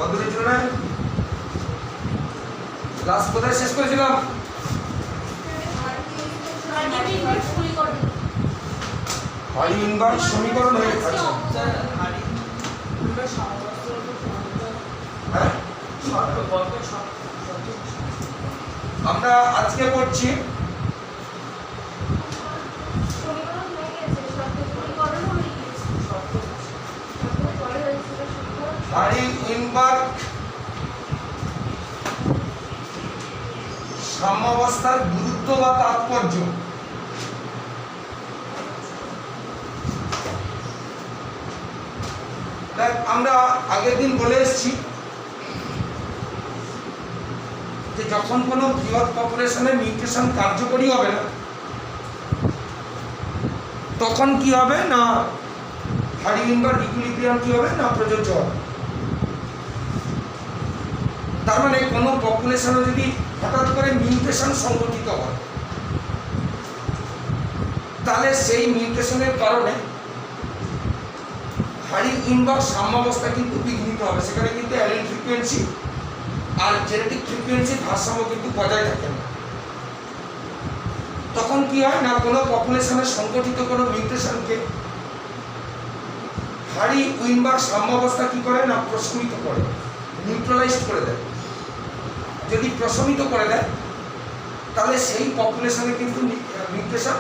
কতদূর ছিল না? ক্লাস কোথায় শেষ করেছিলাম? হাড়ি ইনভার্স সমীকরণ হয়ে গেছে। হ্যাঁ, আমরা আজকে পড়ছি হাড়ি ইনভার্স সাম্যাবস্থার গুরুত্ব বা তাৎপর্য। আমরা আগের দিন বলে এসেছি যে যখন কোনো বৃহৎ পপুলেশনের মিউটেশন কার্যকরী হবে না, তখন কি হবে না হাড়ি ইনভার্স ইকুইলিব্রিয়াম কি হবে না প্রযোজ্য হবে। তার মানে কোনো পপুলেশনে যদি হঠাৎ করে মিউটেশন সংঘটিত হয়, তাহলে সেই মিউটেশনের কারণে হাড়ি ইনভার্স সাম্যাবস্থা কিন্তু বিঘ্নিত হবে। সেখানে কিন্তু অ্যালিল ফ্রিকোয়েন্সি আর জেনেটিক ফ্রিকোয়েন্সির ভারসাম্য কিন্তু বজায় থাকে না। তখন কি হয় না কোনো পপুলেশনের সংগঠিত কোনো মিউটেশনকে হাড়ি ইনভার্স সাম্যাবস্থা কি করে না প্রশমিত করে, নিউট্রালাইজড করে দেয়। যদি প্রশমিত করে দেয় তাহলে সেই পপুলেশনে কিন্তু মিউটেশন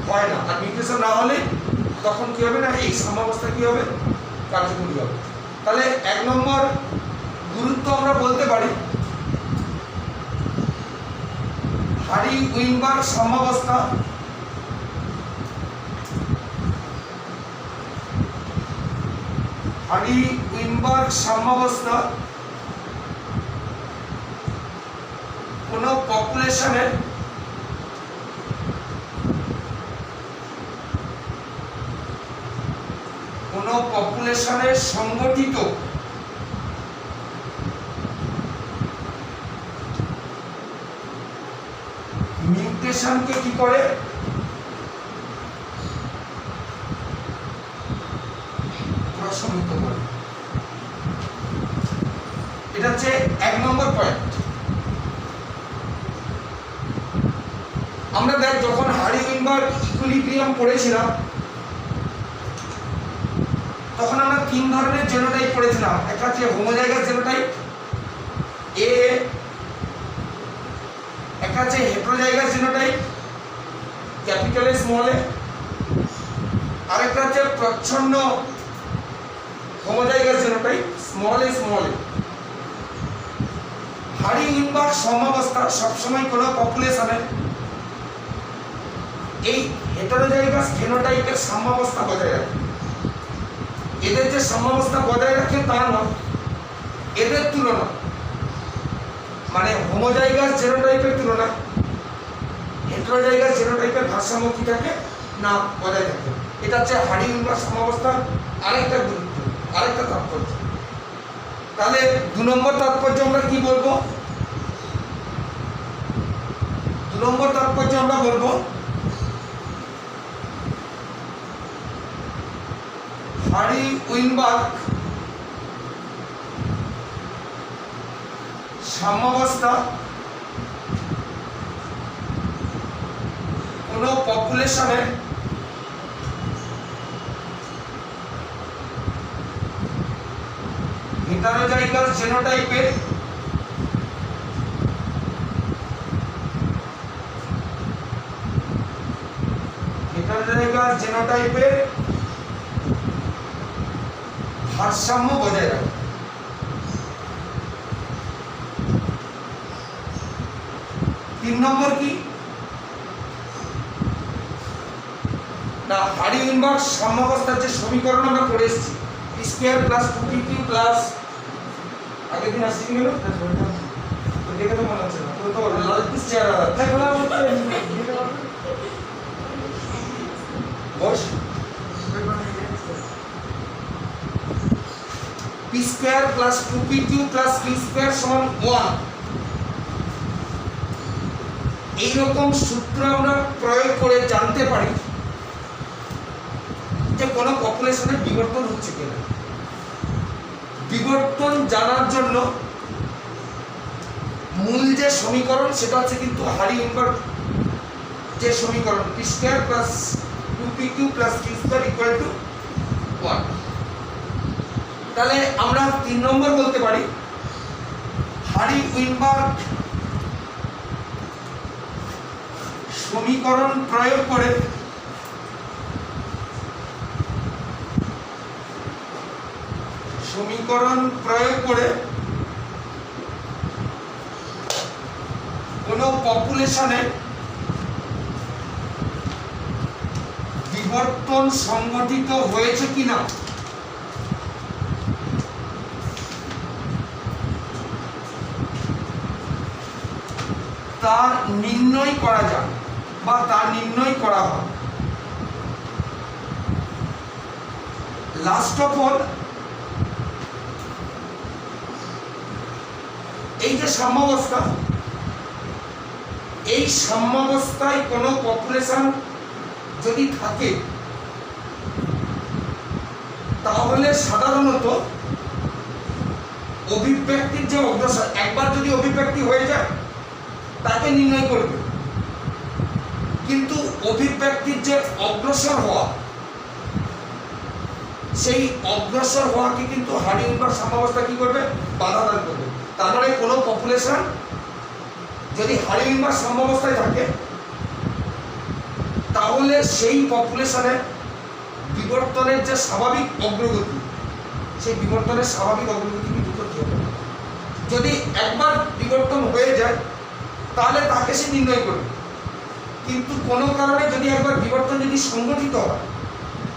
হয় না। আর মিউটেশন না হলে তখন কি হবে না এই সাম্যাবস্থা কি হবে কার্যকরী হবে। তাহলে এক নম্বর গুরুত্ব আমরা বলতে পারি হাড়ি ইনভার্স সাম্যাবস্থা হাড়ি ইনভার্স সাম্যাবস্থা কোন পপুলেশনের সংগঠিত মিউটেশনকে কি করে প্রশমিত করে। এটা হচ্ছে এক নম্বর পয়েন্ট। আমরা দেখ যখন হাড়ি ইনভার্স ইকুইলিব্রিয়াম পড়েছিলাম তখন আমরা তিন ধরনের জেনোটাইপ পড়েছিলাম। একটা হচ্ছে হোমোজাইগাস জেনোটাইপ এ, একটা হচ্ছে heterozygous genotype capital A small A, আরেকটা হচ্ছে প্রচ্ছন্ন homozygous genotype small A small A. Hardy ইনভার্স সাম্যাবস্থা সবসময় কোনো পপুলেশনের এই হেটেরোজাইগাস ফেনোটাইপের সাম্যাবস্থা বজায় রাখে। এদের যে সাম্যাবস্থা বজায় রাখে তা নয়, এদের তুলনা মানে হোমোজাইগাস জেনোটাইপের তুলনায় হেটেরোজাইগাস জেনোটাইপের ভারসাম্য কি থাকে না বজায় থাকে। এটা হচ্ছে হাড়ি ইনভার্স সাম্যাবস্থার আরেকটা গুরুত্ব, আরেকটা তাৎপর্য। তাহলে দু নম্বর তাৎপর্য আমরা কি বলবো? দু নম্বর তাৎপর্য আমরা বলবো হাড়ি ইনভার্স সাম্যাবস্থা কোন পপুলেশনের হেটেরোজাইগাস জেনোটাইপের ভারসাম্য বজায় রাখে। তিন নম্বর কি না হাড়ি ইনভার্স সাম্যাবস্থার যে সমীকরণ আমরা করে এসেছি P square plus 2pq plus আগের দিন আসছি গেল তো দেখে তো মনে হচ্ছে না তো লাল পিস চেয়ার বস P square plus 2pq plus q square সমান 1। এইরকম সূত্র আমরা প্রয়োগ করে জানতে পারি যে কোনো পপুলেশনের বিবর্তন হচ্ছে কিনা। বিবর্তন জানার জন্য মূল যে সমীকরণ সেটা হচ্ছে কিন্তু হারি-উইনবার্গ যে সমীকরণ p square plus 2pq plus q square equal to 1। তাহলে আমরা 3 নম্বর বলতে পারি হারি-উইনবার্গ সমীকরণ প্রয়োগ করে কোন পপুলেশনে বিবর্তন সংঘটিত হয়েছে কিনা তা নির্ণয় করা যায় বা তা নির্ণয় করা হয়। লাস্ট অফ অল এই যে সাম্যাবস্থা, এই সাম্যাবস্থায় কোনো পপুলেশন যদি থাকে তাহলে সাধারণত অভিব্যক্তির যে অগ্রসর, একবার যদি অভিব্যক্তি হয়ে যায় তাকে নির্ণয় করবে, কিন্তু অভিব্যক্তির যে অগ্রসর হওয়া, সেই অগ্রসর হওয়াকে কিন্তু হারি-উইনবার্গ সাম্যাবস্থা কি করবে? বাধা দান করবে। তার মানে কোনো পপুলেশন যদি হারি-উইনবার্গ সাম্যাবস্থায় থাকে তাহলে সেই পপুলেশনের বিবর্তনের যে স্বাভাবিক অগ্রগতি, সেই বিবর্তনের স্বাভাবিক অগ্রগতি কিন্তু করতে হবে। যদি একবার বিবর্তন হয়ে যায় তাহলে তাকে সে নির্ণয় করবে, কিন্তু কোনো কারণে যদি একবার বিবর্তন যদি সংঘটিত হয়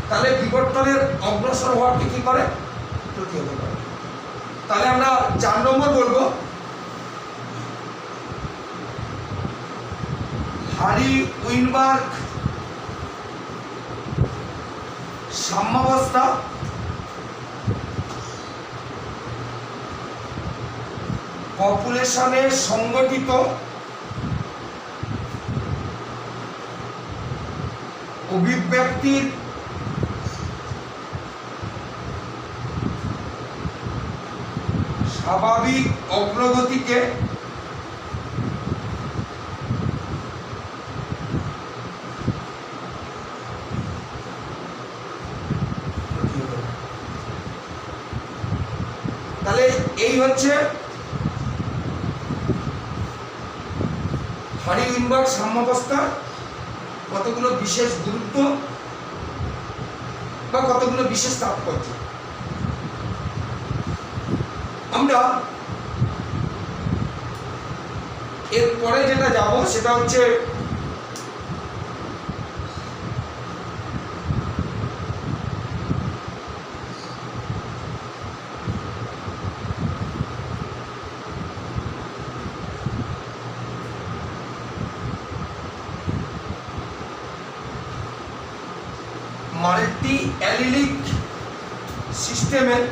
তাহলে বিবর্তনের অগ্রসর হওয়াকে কি করে? প্রতিহত করে। তাহলে আমরা 4 নম্বর বলবো হারি-উইনবার্গ সাম্যাবস্থা পপুলেশনে সংগঠিত অভিব্যক্তির স্বাভাবিক অগ্রগতিকে তাহলে এই হচ্ছে হারি-উইনবার্গ সাম্যাবস্থা কতগুলো বিশেষ গুরুত্ব বা কতগুলো বিশেষ তাৎপর্য। আমরা এরপরে যেটা যাব সেটা হচ্ছে মাল্টি অ্যালিলিক সিস্টেমের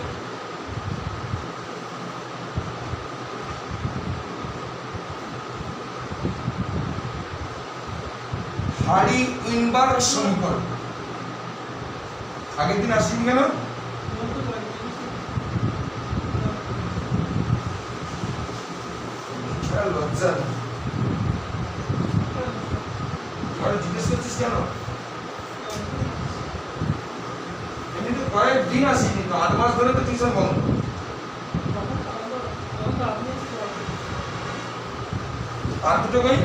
হারি-উইনবার্গ সমীকরণ। আগের দিন আসেনি কেন? লজ্জা জিজ্ঞেস করছিস কেন? এমনি তো কয়েকদিন আসেনি, তো 8 মাস ধরে তো টিউশন বন্ধ। আর দুটো কই?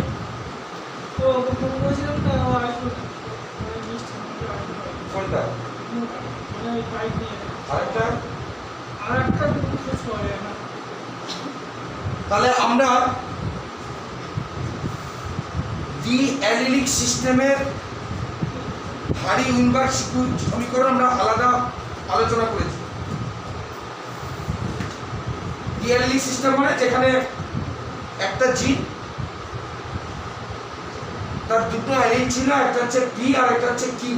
কোনটা? আরেকটা? তাহলে আমরা দ্বি অ্যালিলিক সিস্টেমের হারি-উইনবার্গ সমীকরণ আমরা আলাদা আলোচনা করেছি। দ্বি অ্যালিলিক সিস্টেম মানে যেখানে একটা জিন তার দুটো অ্যালিল ছিল, একটা হচ্ছে পি আর একটা হচ্ছে কিউ।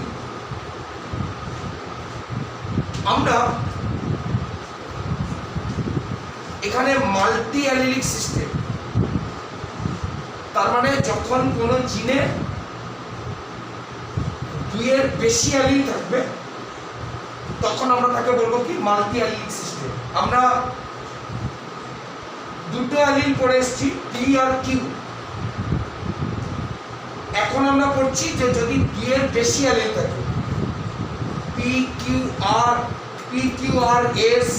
আমরা এখানে মাল্টি অ্যালিলিক সিস্টেম, তার মানে যখন কোনো জিনে 2 এর বেশি অ্যালিল থাকবে তখন আমরা তাকে বলবো কি মাল্টি অ্যালিলিক সিস্টেম। আমরা দুটো অ্যালিল পড়ে এসেছি, পি আর কিউ। এখন আমরা পড়ছি যে যদি পি এর বেশি অ্যালিল থাকে, P Q R S,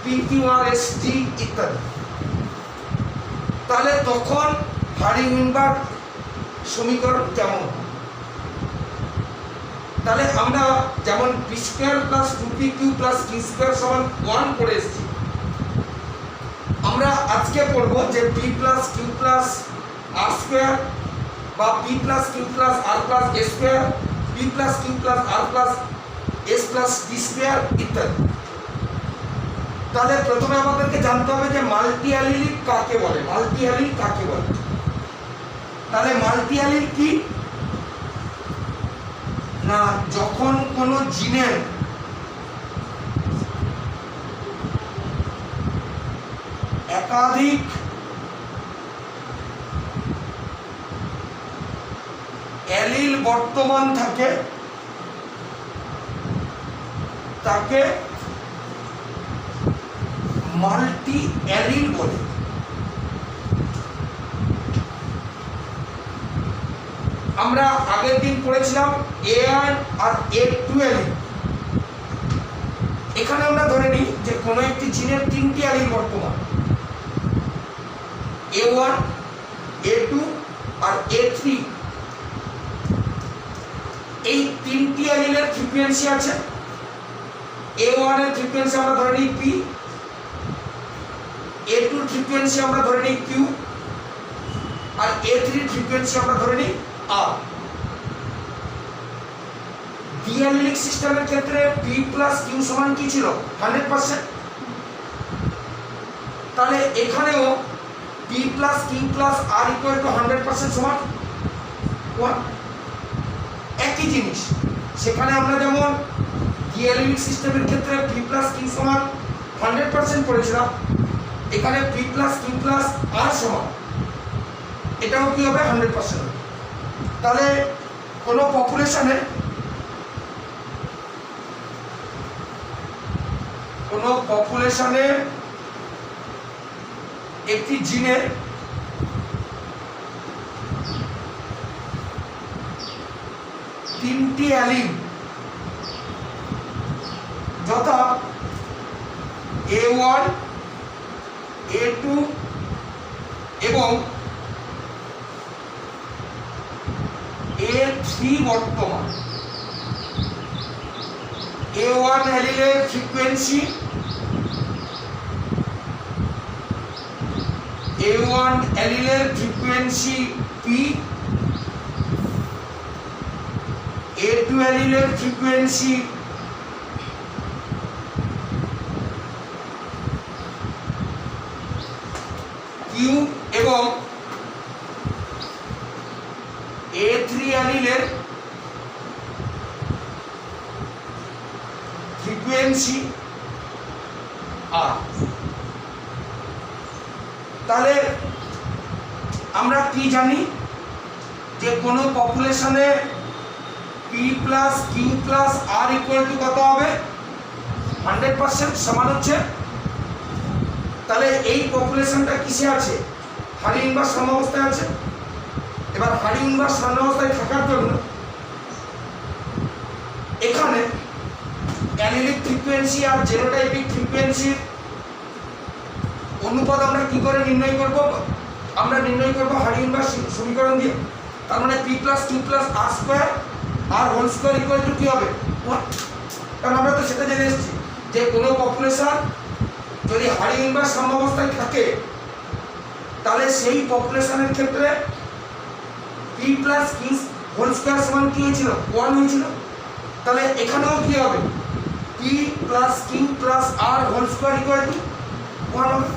P Q R S T ইত্যাদি, তাহলে তখন হারি-উইনবার্গ সমীকরণ কেমন? তাহলে আমরা যেমন P square plus 2pq plus Q square সমান 1 করে এসেছি, আমরা আজকে পড়বো যে P plus Q plus R square বা P plus Q plus R plus A square, P plus Q plus R plus S plus D square ইত্যাদি। তাহলে প্রথমে আমাদেরকে জানতে হবে যে মাল্টি অ্যালিলিক কাকে বলে, মাল্টি অ্যালিল কাকে বলে। তাহলে মাল্টি অ্যালিল কি না, যখন কোনো জিনের একাধিক অ্যালিল বর্তমান থাকে তাকে মাল্টি অ্যালিল বলে। আমরা আগের দিন পড়েছিলাম A1 আর A2 অ্যালিল। এখানে আমরা ধরে নিই যে কোনো একটি জিনের 3টি অ্যালিল বর্তমান, A1, A2 আর A3। এই 3টি অ্যালিলের ফ্রিকোয়েন্সি আছে। A1 এর ফ্রিকোয়েন্সি আমরা ধরে নিই P, A2 এর ফ্রিকোয়েন্সি আমরা ধরে নিই Q, আর A3 এর ফ্রিকোয়েন্সি আমরা ধরে নিই R। ডিঅ্যালিলিক সিস্টেমের ক্ষেত্রে P প্লাস Q সমান কি ছিল? 100%। তাহলে এখানেও P plus Q plus R equal to 100% সমান 1। একই জিনিস, সেখানে আমরা যেমন ডিঅ্যালিলিক সিস্টেমের ক্ষেত্রে P প্লাস Q সমান 100% পড়েছিলাম, এখানে P plus Q plus R সমান এটাও কি হবে? 100%। তাহলে কোনো পপুলেশনে একটি জিনের তিনটি অ্যালিল যথা A1, A2 এবং A3 বর্তমান। A1 অ্যালিলের ফ্রিকোয়েন্সি P, A2 অ্যালিলের ফ্রিকোয়েন্সি Q এবং A3 অ্যালিলের ফ্রিকোয়েন্সি R। তাহলে আমরা কি জানি যে কোনো পপুলেশনে P plus Q plus R equal to কত হবে? 100% সমান হচ্ছে। তাহলে এই পপুলেশনটা কিসে আছে? হারি-ইনভার্স সাম্যাবস্থায় আছে। এবার হারি-ইনভার্স সাম্যাবস্থায় থাকার জন্য এখানে অ্যালিলিক ফ্রিকোয়েন্সি আর জেনোটাইপিক ফ্রিকোয়েন্সির অনুপাত আমরা কি করে নির্ণয় করব? আমরা নির্ণয় করব হারি-ইনভার্স সমীকরণ দিয়ে। তার মানে P plus Q plus R square আর হোল স্কোয়ার ইকুয়াল টু কি হবে? 1। কারণ আমরা তো সেটা জেনে এসেছি যে কোনো পপুলেশন যদি হারি-ইনভার্স সাম্যাবস্থায় থাকে তাহলে সেই পপুলেশনের ক্ষেত্রে P plus Q whole square সমান কি হয়েছিল? 1 হয়েছিল। তাহলে এখানেও কি হবে? P plus Q plus R whole square equal to 1 হবে।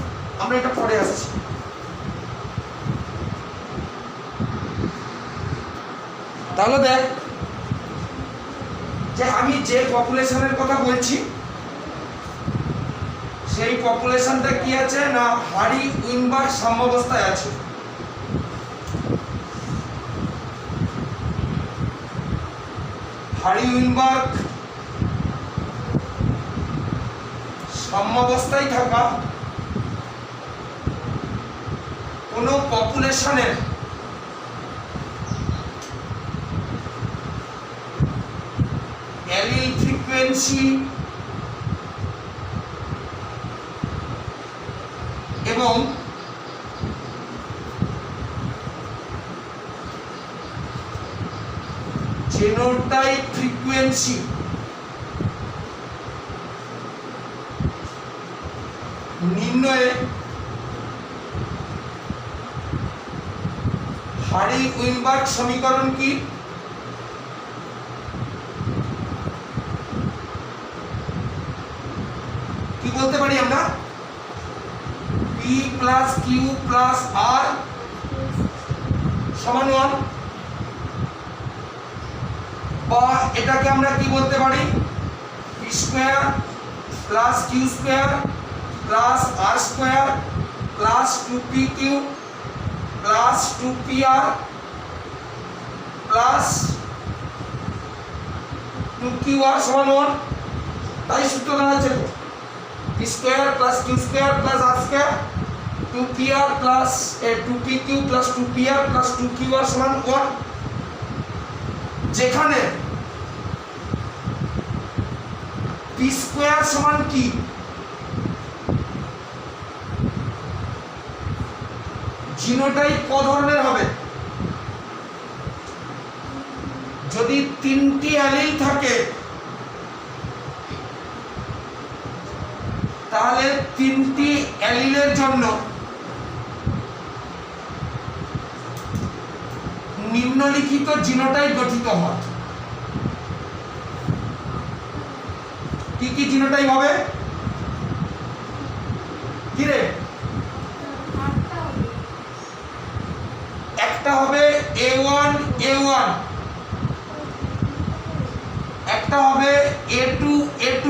আমরা এটা পরে আসছি। তাহলে দেখ যে আমি যে পপুলেশনের কথা বলছি সেই পপুলেশনটা কি আছে না হারি-উইনবার্গ সাম্যাবস্থায় আছে। হারি-উইনবার্গ সাম্যাবস্থায় থাকা কোনো পপুলেশনের অ্যালিল ফ্রিকোয়েন্সি এবং জেনোটাইপ ফ্রিকোয়েন্সি নির্ণয়ে হারি-উইনবার্গ সমীকরণ কি? কি বলতে পারি আমরা? P plus Q plus R সমান 1, বা এটাকে আমরা কি বলতে পারি? P square plus Q square plus R square plus 2pq plus 2pr plus 2qr সমান 1। তাই সূত্র দাঁড়াচ্ছে তো p square plus q square plus r square 2pr plus 2pq plus 2pr plus 2qr সমান 1, যেখানে p স্কয়ার সমান কি? Genotype ক ধরনের হবে? যদি তিনটি অ্যালিল থাকে তাহলে তিনটি অ্যালিলের জন্য নিম্নলিখিত জিনোটাইপ গঠিত হয়। কি কি জিনোটাইপ হবে? কি রে? একটা হবে A1 A1, একটা হবে A2 A2,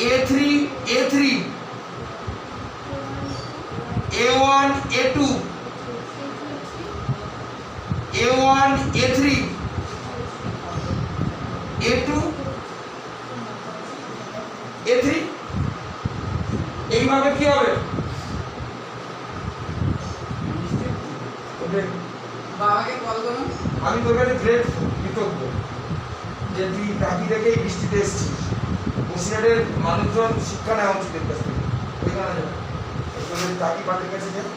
A3 A3, A1 A2, A1 A3, A2 A3, এইভাবে কি হবে? বাবাকে কল করুন। আমি তোর কাছে গ্রেট কৃতজ্ঞ যে তুই টাকি দেখে এই বৃষ্টিতে এসেছিস। বসিরহাটের মানুষজন শিক্ষা নেওয়া উচিত এর কাছ থেকে। ওইখানে যাবে তোদের টাকি পাটির কাছে যাবে।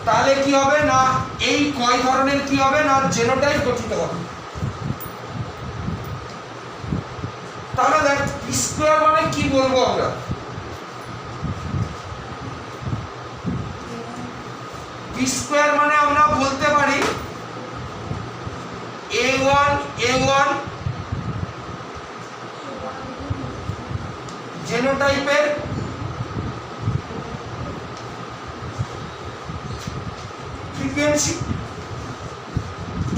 তাহলে কি হবে না এই কয় ধরনের কি হবে না জেনোটাইপ গঠিত হবে। তাহলে দেখ পি স্কয়ার মানে কি বলবো আমরা? পি স্কয়ার মানে আমরা বলতে পারি A1 A1 জেনোটাইপের ফ্রিকোয়েন্সি।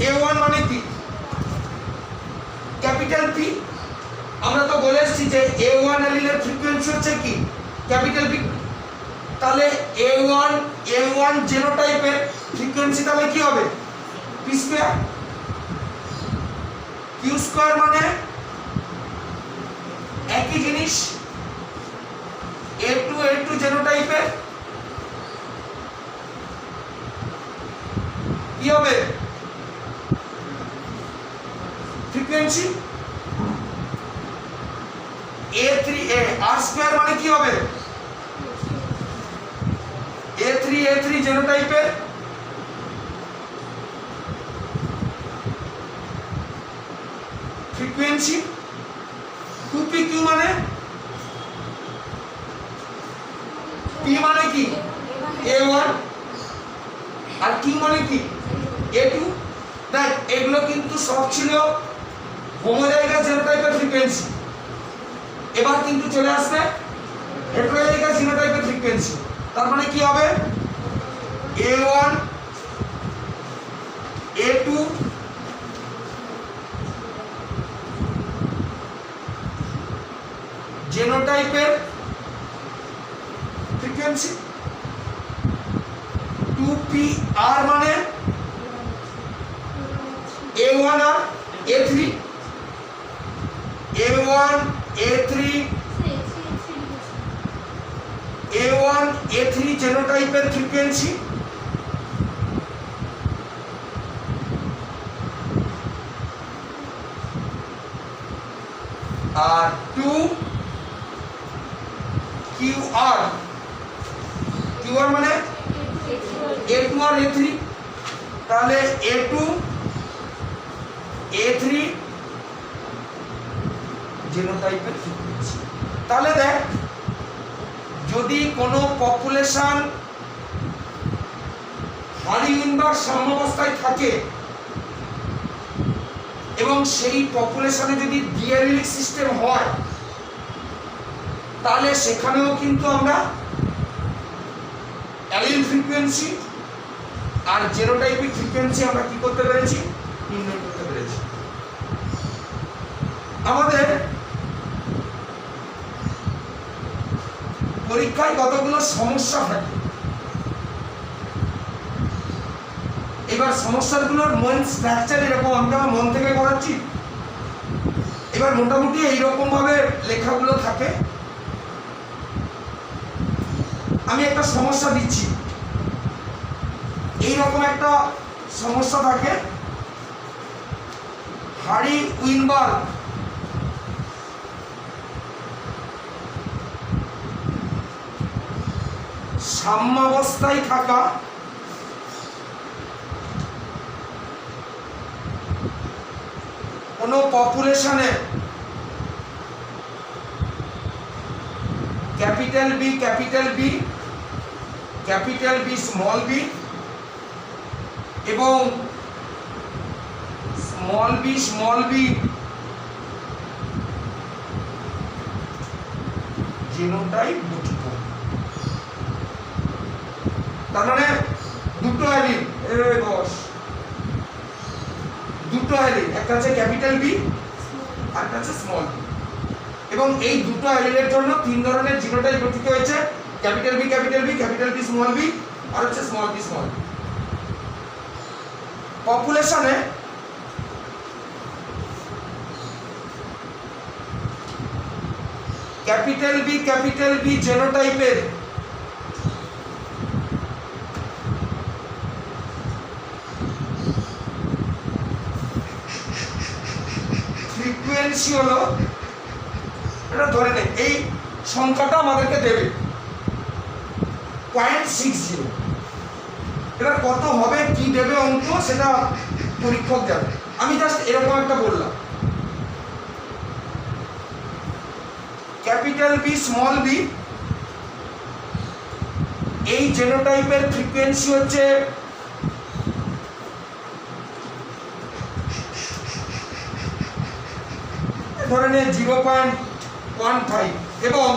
A1 মানে কি? Capital P. আমরা তো বলে এসেছি যে A1 অ্যালিলের ফ্রিকোয়েন্সি হচ্ছে কি? Capital P. তাহলে A1 জেনোটাইপের ফ্রিকোয়েন্সি তাহলে কি হবে? P square. কিউ স্কয়ার মানে একই জিনিস A2 জেনোটাইপের কি হবে? ফ্রিকোয়েন্সি। A3 আর স্কয়ার মানে কি হবে? A3 জেনোটাইপের ফ্রিকোয়েন্সি। 2pq মানে p মানে কি? A1 আর q মানে কি? A2। দেখ এগুলো কিন্তু সব ছিল হোমোজাইগাস জিনোটাইপের ফ্রিকোয়েন্সি। এবার কিন্তু চলে আসবে হেটেরোজাইগাস জিনোটাইপের ফ্রিকোয়েন্সি। তার মানে কি হবে? A1 A2 জেনোটাইপের frequency. 2pr মানে A1 আর A3 A1 A3 A1 A3 জেনোটাইপের ফ্রিকোয়েন্সি, আর 2 QR QR মানে A2 আর A3, তাহলে A2 A3 জেনোটাইপের ফ্রিকোয়েন্সি। তাহলে দেখ, যদি কোনো পপুলেশন হারি ইনভার্স সাম্যাবস্থায় থাকে এবং সেই পপুলেশনে যদি ডিএলিলিক সিস্টেম হয়, তাহলে সেখানেও কিন্তু আমরা অ্যালিল ফ্রিকোয়েন্সি আর জেনোটাইপিক ফ্রিকোয়েন্সি আমরা কি করতে পেরেছি, নির্ণয় করতে পেরেছি। আমাদের পরীক্ষায় কতগুলো সমস্যা থাকে, এবার সমস্যাগুলোর মেন স্ট্রাকচার এরকম, আমরা মন থেকে করাচ্ছি। এবার মোটামুটি এইরকম ভাবে লেখাগুলো থাকে। আমি একটা সমস্যা দিচ্ছি, এইরকম একটা সমস্যা থাকে। হারি উইনবার্গ সাম্যাবস্থায় থাকা কোনো পপুলেশনে capital B capital B capital B small B এবং স্মল বি জিনোটাইপ গঠিত। তার মানে দুটো অ্যালিল, দুটো অ্যালিল, একটা হচ্ছে ক্যাপিটাল বি আর একটা হচ্ছে স্মল বি, এবং এই দুটো অ্যালিলের জন্য তিন ধরনের জিনোটাইপ গঠিত হয়েছে, capital B capital B small B, আর হচ্ছে স্মল বি। পপুলেশনে ক্যাপিটাল বি জেনোটাইপের ফ্রিকোয়েন্সি হলো, এটা ধরে নেই, এই সংখ্যাটা আমাদেরকে দেবে 0.60। এবার কত হবে, কি দেবে অঙ্ক, সেটা পরীক্ষক যাবে। আমি জাস্ট এরকম একটা বললাম, ক্যাপিটাল বি স্মল বি এই জেনোটাইপের ফ্রিকোয়েন্সি হচ্ছে ধরে নে 0.15, এবং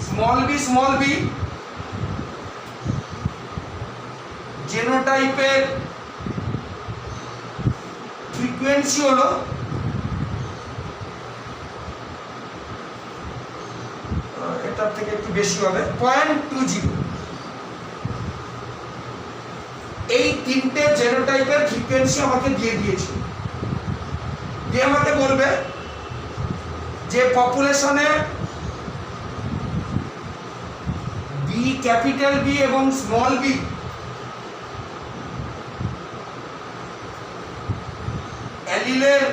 স্মল বি জেনোটাইপের ফ্রিকোয়েন্সি হলো এটার থেকে একটু বেশি হবে 0.20। এই তিনটে জেনোটাইপের ফ্রিকোয়েন্সি আমাকে দিয়ে দিয়েছে, দিয়ে আমাকে বলবে যে পপুলেশনে বি ক্যাপিটাল বি এবং স্মল বি অ্যালিলের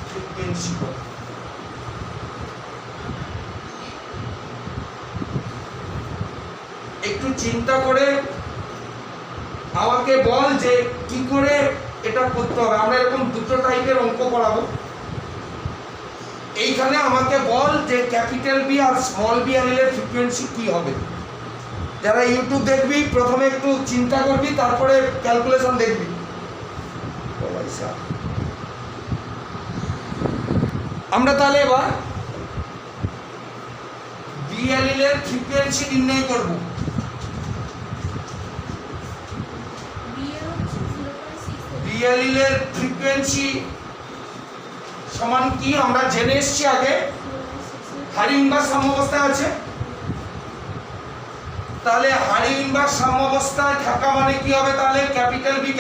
ফ্রিকোয়েন্সি কত। একটু চিন্তা করে আমাকে বল যে কি করে এটা করতে হবে। আমরা এরকম দুটো টাইপের অঙ্ক করাবো। এইখানে আমাকে বল যে ক্যাপিটাল বি আর স্মল বি অ্যালিলের ফ্রিকোয়েন্সি কি হবে। যারা ইউটিউব দেখবি প্রথমে একটু চিন্তা করবি, তারপরে ক্যালকুলেশন দেখবি। আমরা তাহলে এবার বি অ্যালিলের ফ্রিকোয়েন্সি নির্ণয় করব। বি অ্যালিলের ফ্রিকোয়েন্সি সমান কি আমরা জেনে এসেছি আগে, হারি ইনভার্স সাম্যাবস্থায় আছে। তাহলে হারিউইনবার্গ সাম্যাবস্থায় থাকা মানে কি হবে? তাহলে ক্যাপিটাল বি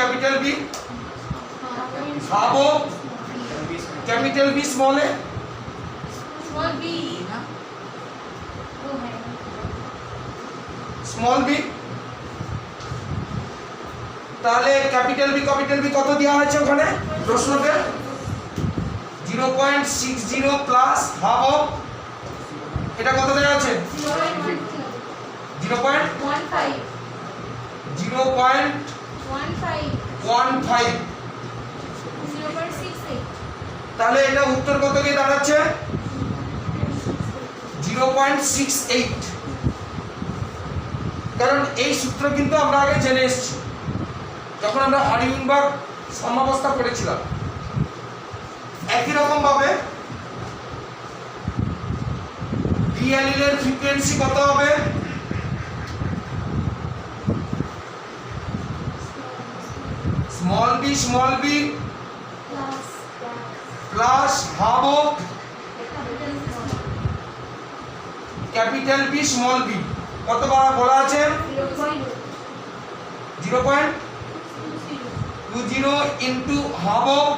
ভাবো ক্যাপিটাল বি স্মল এ स्मॉल बी না वो है স্মল বি। তাহলে ক্যাপিটাল বি কত দেওয়া হয়েছে ওখানে প্রশ্নতে? 0.60 প্লাস হাফ অফ, এটা কত দেওয়া আছে? 0.15 0.68 তাহলে এটা উত্তর কত গিয়ে দাঁড়াচ্ছে? 0.68। কারণ এই সূত্র কিন্তু আমরা আগে জেনে এসেছি যখন আমরা হারিউইনবার্গ সাম্যাবস্থা করেছিলাম। একই রকম ভাবে বি অ্যালিলের ফ্রিকোয়েন্সি কত হবে? Small b plus half of capital B small b. কতবার বলা আছে? 0.20 ইন্টু হাফ অফ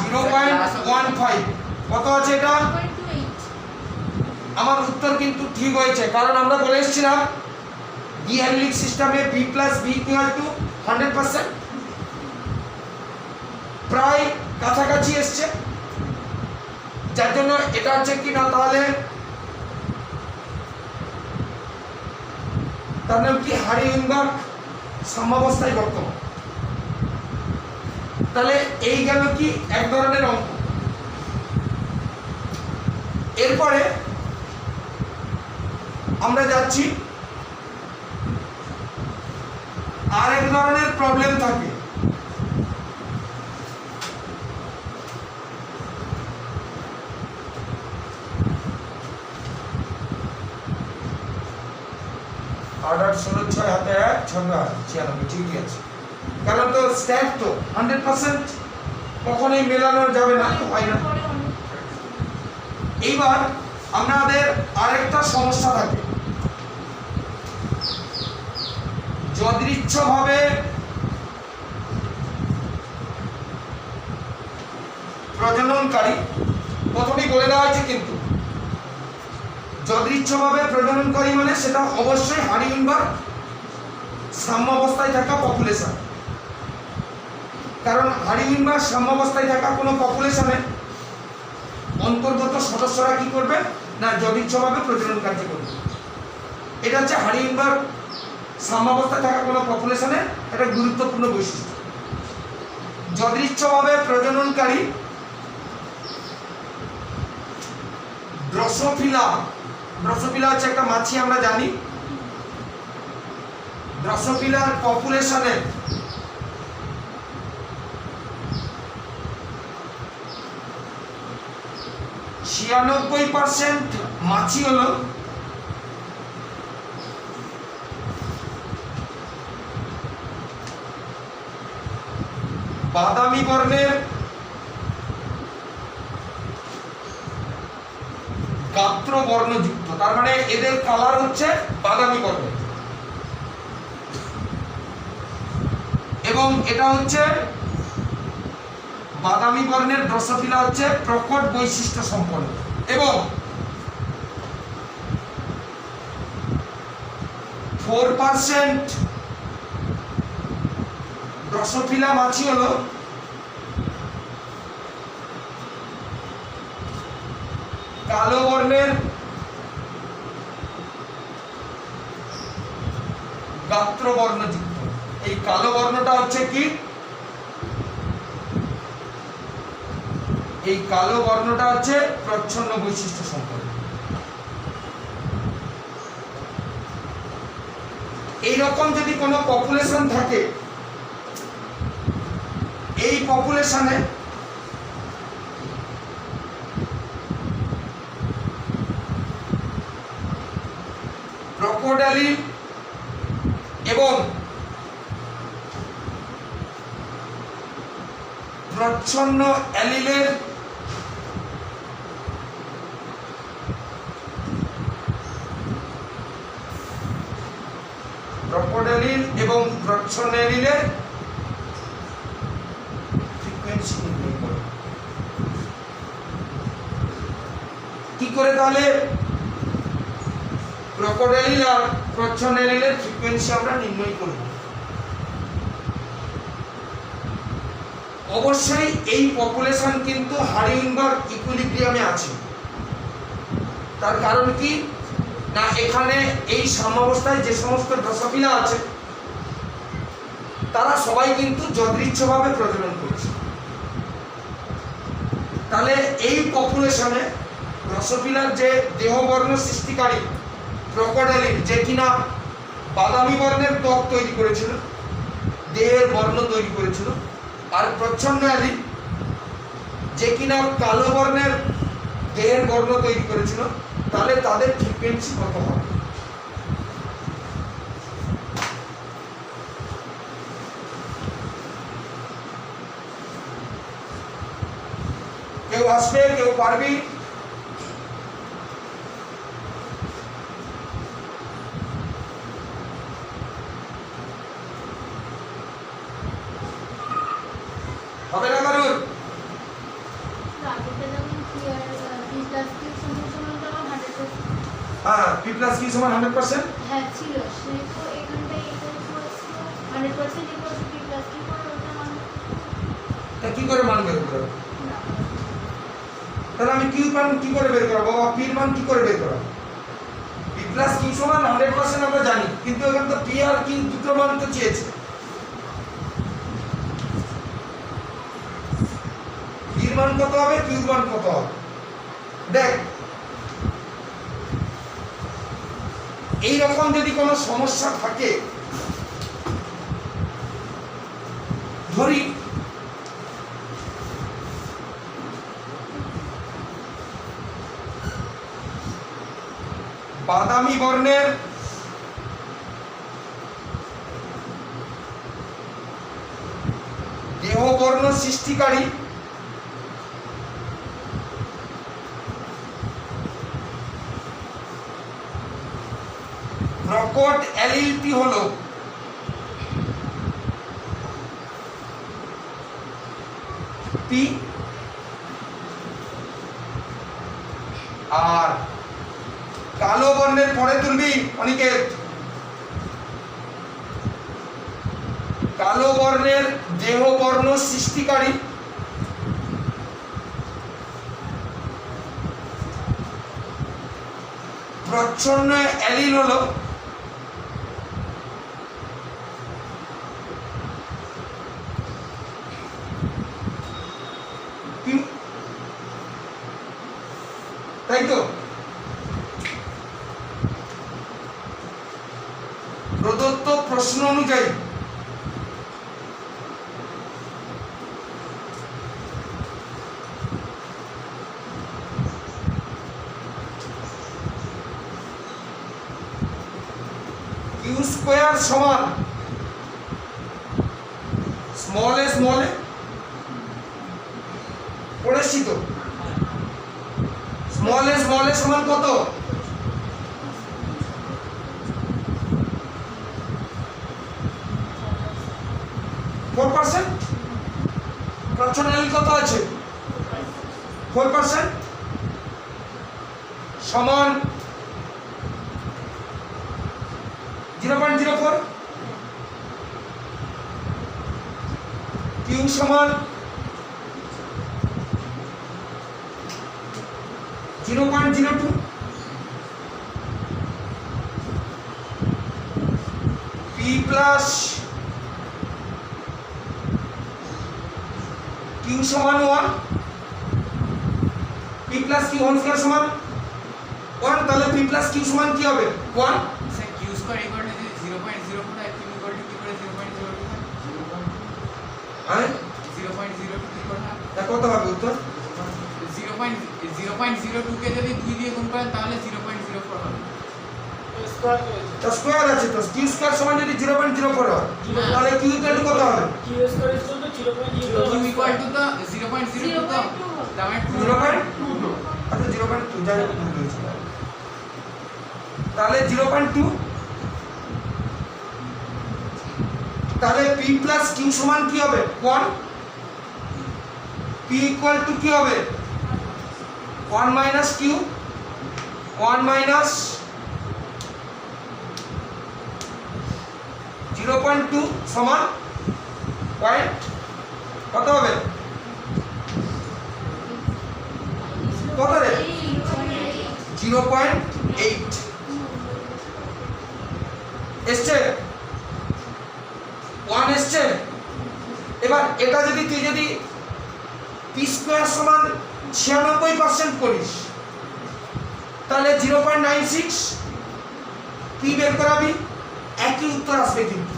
0.15 কত আছে এটা? আমার উত্তর কিন্তু ঠিক হয়েছে, কারণ আমরা বলে এসেছিলাম ডি অ্যালিলিক সিস্টেমে B plus B equal to 100%, প্রায় কাছাকাছি এসছে, যার জন্য এটা হচ্ছে কি না, তাহলে তার নাম কি? হারিউইনবার্গ সাম্যাবস্থায় বর্তমান। তাহলে এই গেল কি এক ধরনের অঙ্ক। এরপরে আমরা যাচ্ছি আর এক ধরনের প্রবলেম থাকে। অর্ডার 16 6 হাতে 1 6 96 ঠিকই আছে, কারণ তো স্ট্যাক তো 100% কখনোই মেলানো যাবে না, হয় না। এইবার আমাদের আরেকটা সমস্যা থাকে, যদৃচ্ছভাবে প্রজননকারী, প্রথমেই বলে দেওয়া হয়েছে কিন্তু যদৃচ্ছভাবে প্রজননকারী মানে সেটা অবশ্যই হারিউইনবার্গ সাম্যাবস্থায় থাকা পপুলেশন। কারণ হারিউইনবার্গ সাম্যাবস্থায় থাকা কোনো পপুলেশনে অন্তর্গত সদস্যরা কি করবে না, যদৃচ্ছভাবে প্রজনন কার্য করবে। এটা হচ্ছে হারিউইনবার্গ সাম্যাবস্থায় থাকা কোনো পপুলেশনের একটা গুরুত্বপূর্ণ বৈশিষ্ট্য। যদৃচ্ছভাবে প্রজননকারী ড্রসোফিলা হচ্ছে একটা মাছি, আমরা জানি। ড্রসোফিলার পপুলেশনের 96% মাছি হলো বাদামি বর্ণের গাত্র বর্ণযুক্ত, তার মানে এদের কালার হচ্ছে বাদামি বর্ণের, এবং এটা হচ্ছে বাদামি বর্ণের ড্রসোফিলা হচ্ছে প্রকট বৈশিষ্ট্য সম্পন্ন, এবং 4% ড্রসোফিলা মাছি হলো কালো বর্ণের গাত্র বর্ণযুক্ত। এই কালো বর্ণটা হচ্ছে কি, এই কালো বর্ণটা হচ্ছে প্রচ্ছন্ন বৈশিষ্ট্য সম্পন্ন। এইরকম যদি কোনো পপুলেশন থাকে, এই পপুলেশনে ক্রোকোডাইল এবং প্রচ্ছন্ন অ্যালিলের প্রচ্ছন্নেরিলের ফ্রিকোয়েন্সি নির্ণয় করো। কি করে তাহলে ক্রোকোডাইল আর প্রচ্ছন্নেরিলের ফ্রিকোয়েন্সি আমরা নির্ণয় করব? অবশ্যই এই পপুলেশন কিন্তু হারিংবার্গ ইকুইলিব্রিয়ামে আছে। তার কারণ কি না, এখানে এই সাম্যাবস্থায় যে সমস্ত ড্রসোফিলা আছে তারা সবাই কিন্তু যদৃচ্ছভাবে প্রজনন করছে। তাহলে এই পপুলেশনে ড্রসোফিলার যে দেহবর্ণ সৃষ্টিকারী ক্রোকোডাইল, যে কিনা বাদামি বর্ণের ত্বক তৈরি করেছিল, দেহের বর্ণ তৈরি করেছিল, আর প্রচ্ছন্নেরিল যে কিনা কালো বর্ণের দেহের বর্ণ তৈরি করেছিল, তাহলে তাদের ফ্রিকোয়েন্সি কত হবে? কেউ আসবে, কেউ পারবি? হবে না কারুর? আগেরটা যেমন clear, P plus Q সমান যেমন 100%, হ্যাঁ, P plus Q সমান 100%। হ্যাঁ ছিল, সে তো এখানটায় এটা equals to 100% equals to P plus Q করে ওটা মান তা কি করে মান বের করব? না। তাহলে আমি Q মান কি করে বের করব বা P এর মান কি করে বের করব? P plus Q সমান 100% আমরা জানি, কিন্তু এখানে তো P আর Q দুটো মান তো চেয়েছে। P এর মান কত হবে, Q এর মান কত হবে? দেখ, এই রকম যদি কোনো সমস্যা থাকে, ধরি বাদামি বর্ণের দেহবর্ণ সৃষ্টিকারী প্রকট অ্যালিলটি হলো P, আর কালো বর্ণের পরে তুলবি অনিকেত, কালো বর্ণের দেহবর্ণ সৃষ্টিকারী প্রচ্ছন্ন অ্যালিল হলো Q, তাই তো? প্রদত্ত প্রশ্ন অনুযায়ী Q স্কয়ার সমান স্মল এ পড়েছি তো, স্মল এ সমান কত? প্রচ্ছন্নেরিল কত আছে? 4% সমান 0.04, Q সমান 0.02, P plus Q সমান 1, P plus Q whole square সমান 1, তাহলে P plus Q সমান কি হবে? 1। Sir Q square equal to 0.04 হয়, Q ইকুয়াল টু কি করে 0.02 হয়? হ্যাঁ, 0.02 কি করে হয়? তা কত হবে উত্তর? 0.02 কে যদি 2 দিয়ে গুণ করেন তাহলে 0.04 হবে। তো স্কয়ার আছে তো, Q স্কয়ার সমান যদি 0.04 হয় তাহলে Q ইকুয়াল টু কত হবে? Q ইকুয়াল টু তো 0.02 তো, তার মানে 0.2, আচ্ছা 0.2 যাই হোক, ভুল হয়েছে। তাহলে 0.2 তাহলে P প্লাস Q সমান কি হবে 1, P ইকুয়াল টু কি হবে 1 মাইনাস Q, 1 মাইনাস 0.2 সমান পয়েন্ট কত হবে কত রে 0.8 এসছে 1 এসছে। এবার এটা যদি তুই যদি পি স্কয়ার সমান 96% করিস তাহলে 0.96 পি বের করাবি, একই উত্তর আসবে কিন্তু।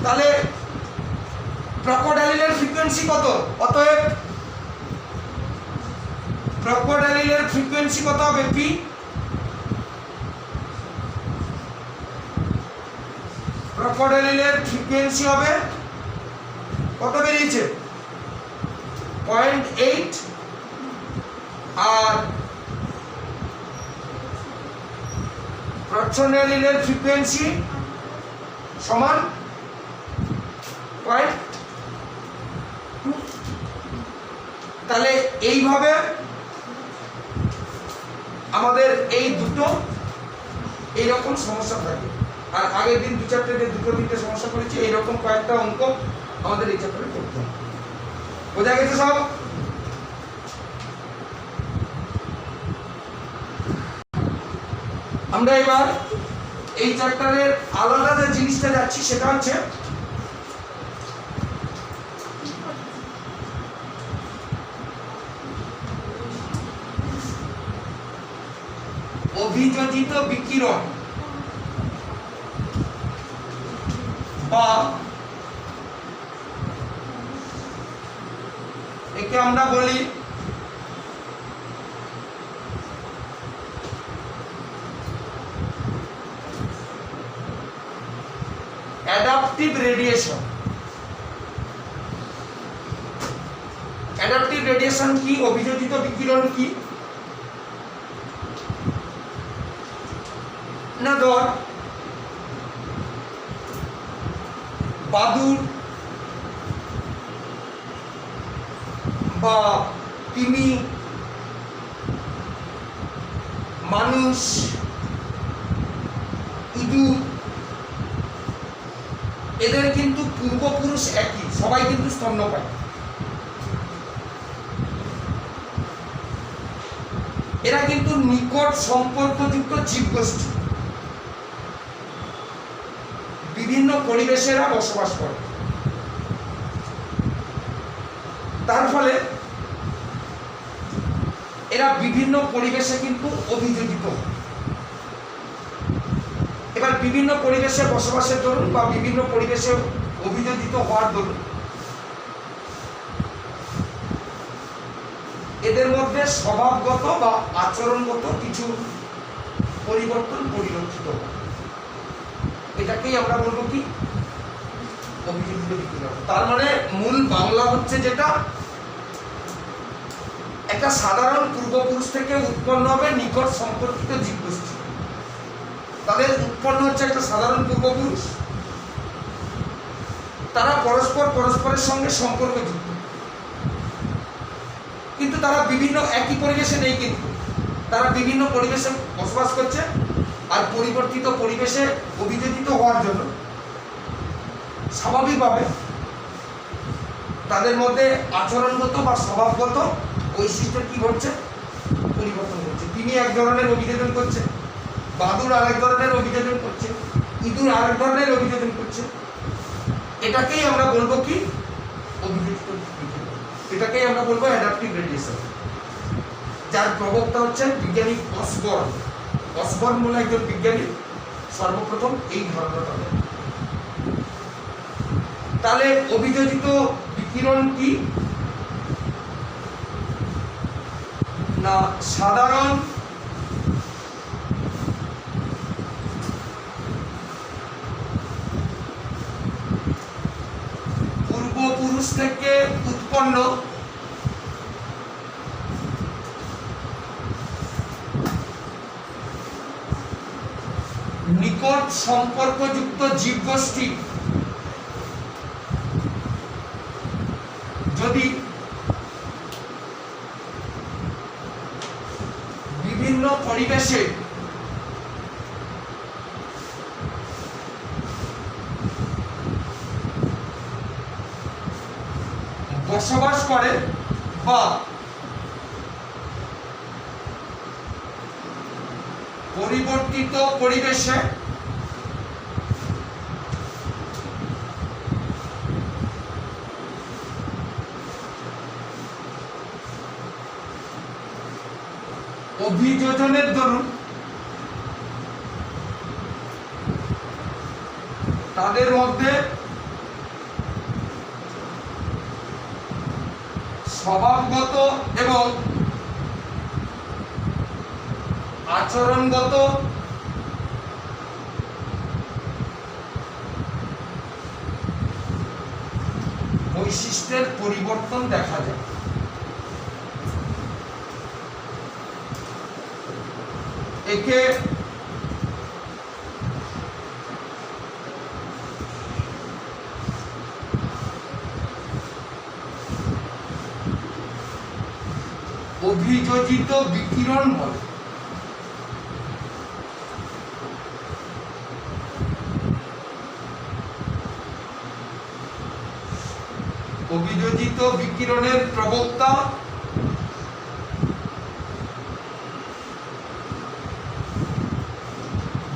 তাহলে ক্রোকোডাইলের ফ্রিকোয়েন্সি কত? অতএব ক্রোকোডাইলের ফ্রিকোয়েন্সি কত হবে পি, ক্রোকোডাইলের ফ্রিকোয়েন্সি হবে কত বেরিয়েছে 0.8 আর ক্রোকোডাইলের ফ্রিকোয়েন্সি সমান 0.2। তাহলে এইভাবে আমাদের এই দুটো এইরকম সমস্যা থাকে। আর আগের দিন 2 চ্যাপ্টারে 2-3টে সমস্যা করেছি, এইরকম কয়েকটা অঙ্ক আমাদের এই চ্যাপ্টারে করতে হবে। বোঝা গেছে সব? আমরা এবার এই চ্যাপ্টারের আলাদা যে জিনিসটা যাচ্ছি সেটা হচ্ছে অভিযোজিত বিকিরণ বা একে আমরা বলি অ্যাডাপটিভ রেডিয়েশন। অ্যাডাপটিভ রেডিয়েশন কি, অভিযোজিত বিকিরণ কি না, ধর বাদুড় বা তিমি, মানুষ, ইঁদুর, এদের কিন্তু পূর্বপুরুষ একই, সবাই কিন্তু স্তন্যপায়ী। এরা কিন্তু নিকট সম্পর্কযুক্ত জীবগোষ্ঠী, বিভিন্ন পরিবেশে এরা বসবাস করে। তার ফলে এরা বিভিন্ন পরিবেশে কিন্তু অভিযোজিত হয়। এবার বিভিন্ন পরিবেশে বসবাসের দরুন বা বিভিন্ন পরিবেশে অভিযোজিত হওয়ার দরুন এদের মধ্যে স্বভাবগত বা আচরণগত কিছু পরিবর্তন পরিলক্ষিত হয়। এটাকেই আমরা বলবো কি অভিযোজিত বিকিরণ। তার মানে মূল বাংলা হচ্ছে যেটা একটা সাধারণ পূর্বপুরুষ থেকে উৎপন্ন হবে নিকট সম্পর্কিত জীবগোষ্ঠী, তাদের উৎপন্ন হচ্ছে একটা সাধারণ পূর্বপুরুষ, তারা পরস্পরের সঙ্গে সম্পর্কযুক্ত, কিন্তু তারা বিভিন্ন একই পরিবেশে নেই, কিন্তু তারা বিভিন্ন পরিবেশে বসবাস করছে। আর পরিবর্তিত পরিবেশে অভিযোজিত হওয়ার জন্য স্বাভাবিকভাবে তাদের মধ্যে আচরণগত বা স্বভাবগত বৈশিষ্ট্য কি ঘটছে, পরিবর্তন ঘটছে। তিনি এক ধরনের অভিযোজন করছে, বাদুড় আরেক ধরনের অভিযোজন করছে, ইঁদুর আরেক ধরনের অভিযোজন করছে। এটাকেই আমরা বলবো কি অভিযোজিত বিকিরণ। এটাকেই আমরা বলবো অ্যাডাপটিভ রেডিয়েশন, যার প্রবক্তা হচ্ছেন বিজ্ঞানী অসবর্ন। অসবর্ন বলে একজন বিজ্ঞানী সর্বপ্রথম এই ধারণাটা দেন। তাহলে অভিযোজিত বিকিরণ কি না, সাধারণ পূর্বপুরুষ থেকে উৎপন্ন নিকট নিকট সম্পর্কযুক্ত জীবগোষ্ঠী যদি বিভিন্ন পরিবেশে বসবাস করে বা পরিবর্তিত পরিবেশে অভিযোজনের দরুন তাদের মধ্যে স্বভাবগত এবং আচরণগত বৈশিষ্ট্যের পরিবর্তন দেখা যায়। একে অভিযোজিত বিকিরণ বলে। অভিযোজিত বিকিরণের প্রবক্তা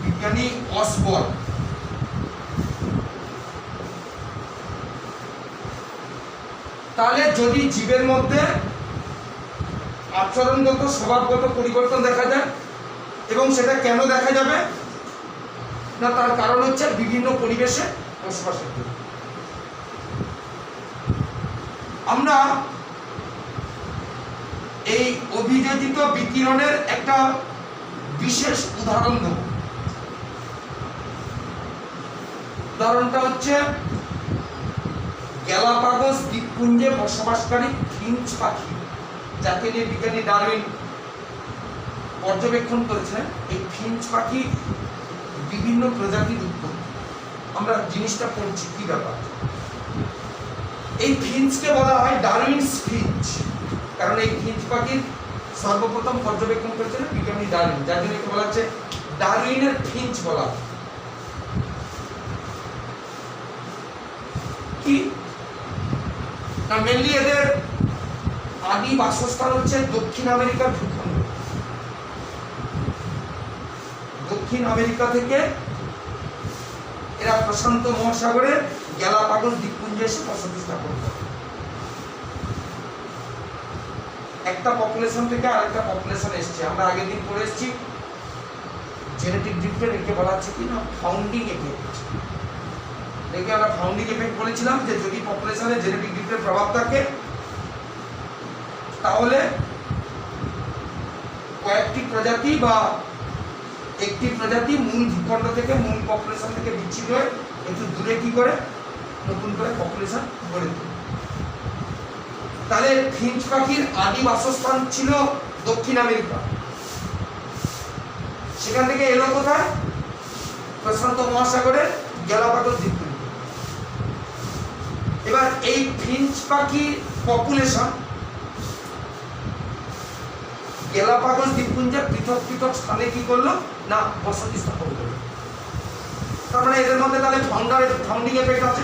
বিজ্ঞানী অসবর্ন। তাহলে যদি জীবের মধ্যে আচরণগত স্বভাবগত পরিবর্তন দেখা যায়, এবং সেটা কেন দেখা যাবে না, তার কারণ হচ্ছে বিভিন্ন পরিবেশে বসবাসের জন্য। আমরা এই অভিযোজিত বিকিরণের একটা বিশেষ উদাহরণ দেব। উদাহরণটা হচ্ছে গ্যালাপাগোস দ্বীপপুঞ্জে বসবাসকারী ফিঞ্চ পাখি, যাকে নিয়ে বিজ্ঞানী ডারউইন পর্যবেক্ষণ করেছেন। এই ফিঞ্চ পাখি বিভিন্ন প্রজাতির উৎপত্তি। আমরা জিনিসটা পড়ছি কি ব্যাপার। এই ফিঞ্চকে বলা হয় ডারউইনস ফিঞ্চ, কারণ এই ফিঞ্চ পাখির সর্বপ্রথম পর্যবেক্ষণ করেছিলেন বিজ্ঞানী ডারউইন, যার জন্য একে বলা হচ্ছে ডারউইনের ফিঞ্চ বলা হয়। কি না, মেনলি এদের আদি বাসস্থান হচ্ছে দক্ষিণ আমেরিকার ভূখণ্ড। দক্ষিণ আমেরিকা থেকে এরা প্রশান্ত মহাসাগরে গ্যালাপাগোস দ্বীপপুঞ্জে এসে বসতি স্থাপন করে। একটা পপুলেশন থেকে আরেকটা পপুলেশন এসছে। আমরা আগের দিন পড়ে এসেছি জেনেটিক ড্রিফটের, একে বলা হচ্ছে কি না ফাউন্ডিং এফেক্ট। একে আমরা ফাউন্ডিং এফেক্ট বলেছিলাম যে যদি পপুলেশনে জেনেটিক ড্রিফটের প্রভাব থাকে তাহলে কয়েকটি প্রজাতি বা একটি প্রজাতি মূল ভূখণ্ড থেকে, মূল পপুলেশন থেকে বিচ্ছিন্ন হয়ে একটু দূরে কি করে নতুন করে পপুলেশন গড়ে তোলে। তাহলে ফিঞ্চ পাখির আদি বাসস্থান ছিল দক্ষিণ আমেরিকা। সেখান থেকে এলো কোথায়? প্রশান্ত মহাসাগরে গ্যালাপাগোস দ্বীপপুঞ্জ। এবার এই ফিঞ্চ পাখির পপুলেশন গ্যালাপাগোস দ্বীপপুঞ্জের পৃথক পৃথক স্থানে কি করলো না বসতি স্থাপন করলো। তার মানে এদের মধ্যে তাহলে ফাউন্ডিং এফেক্ট আছে,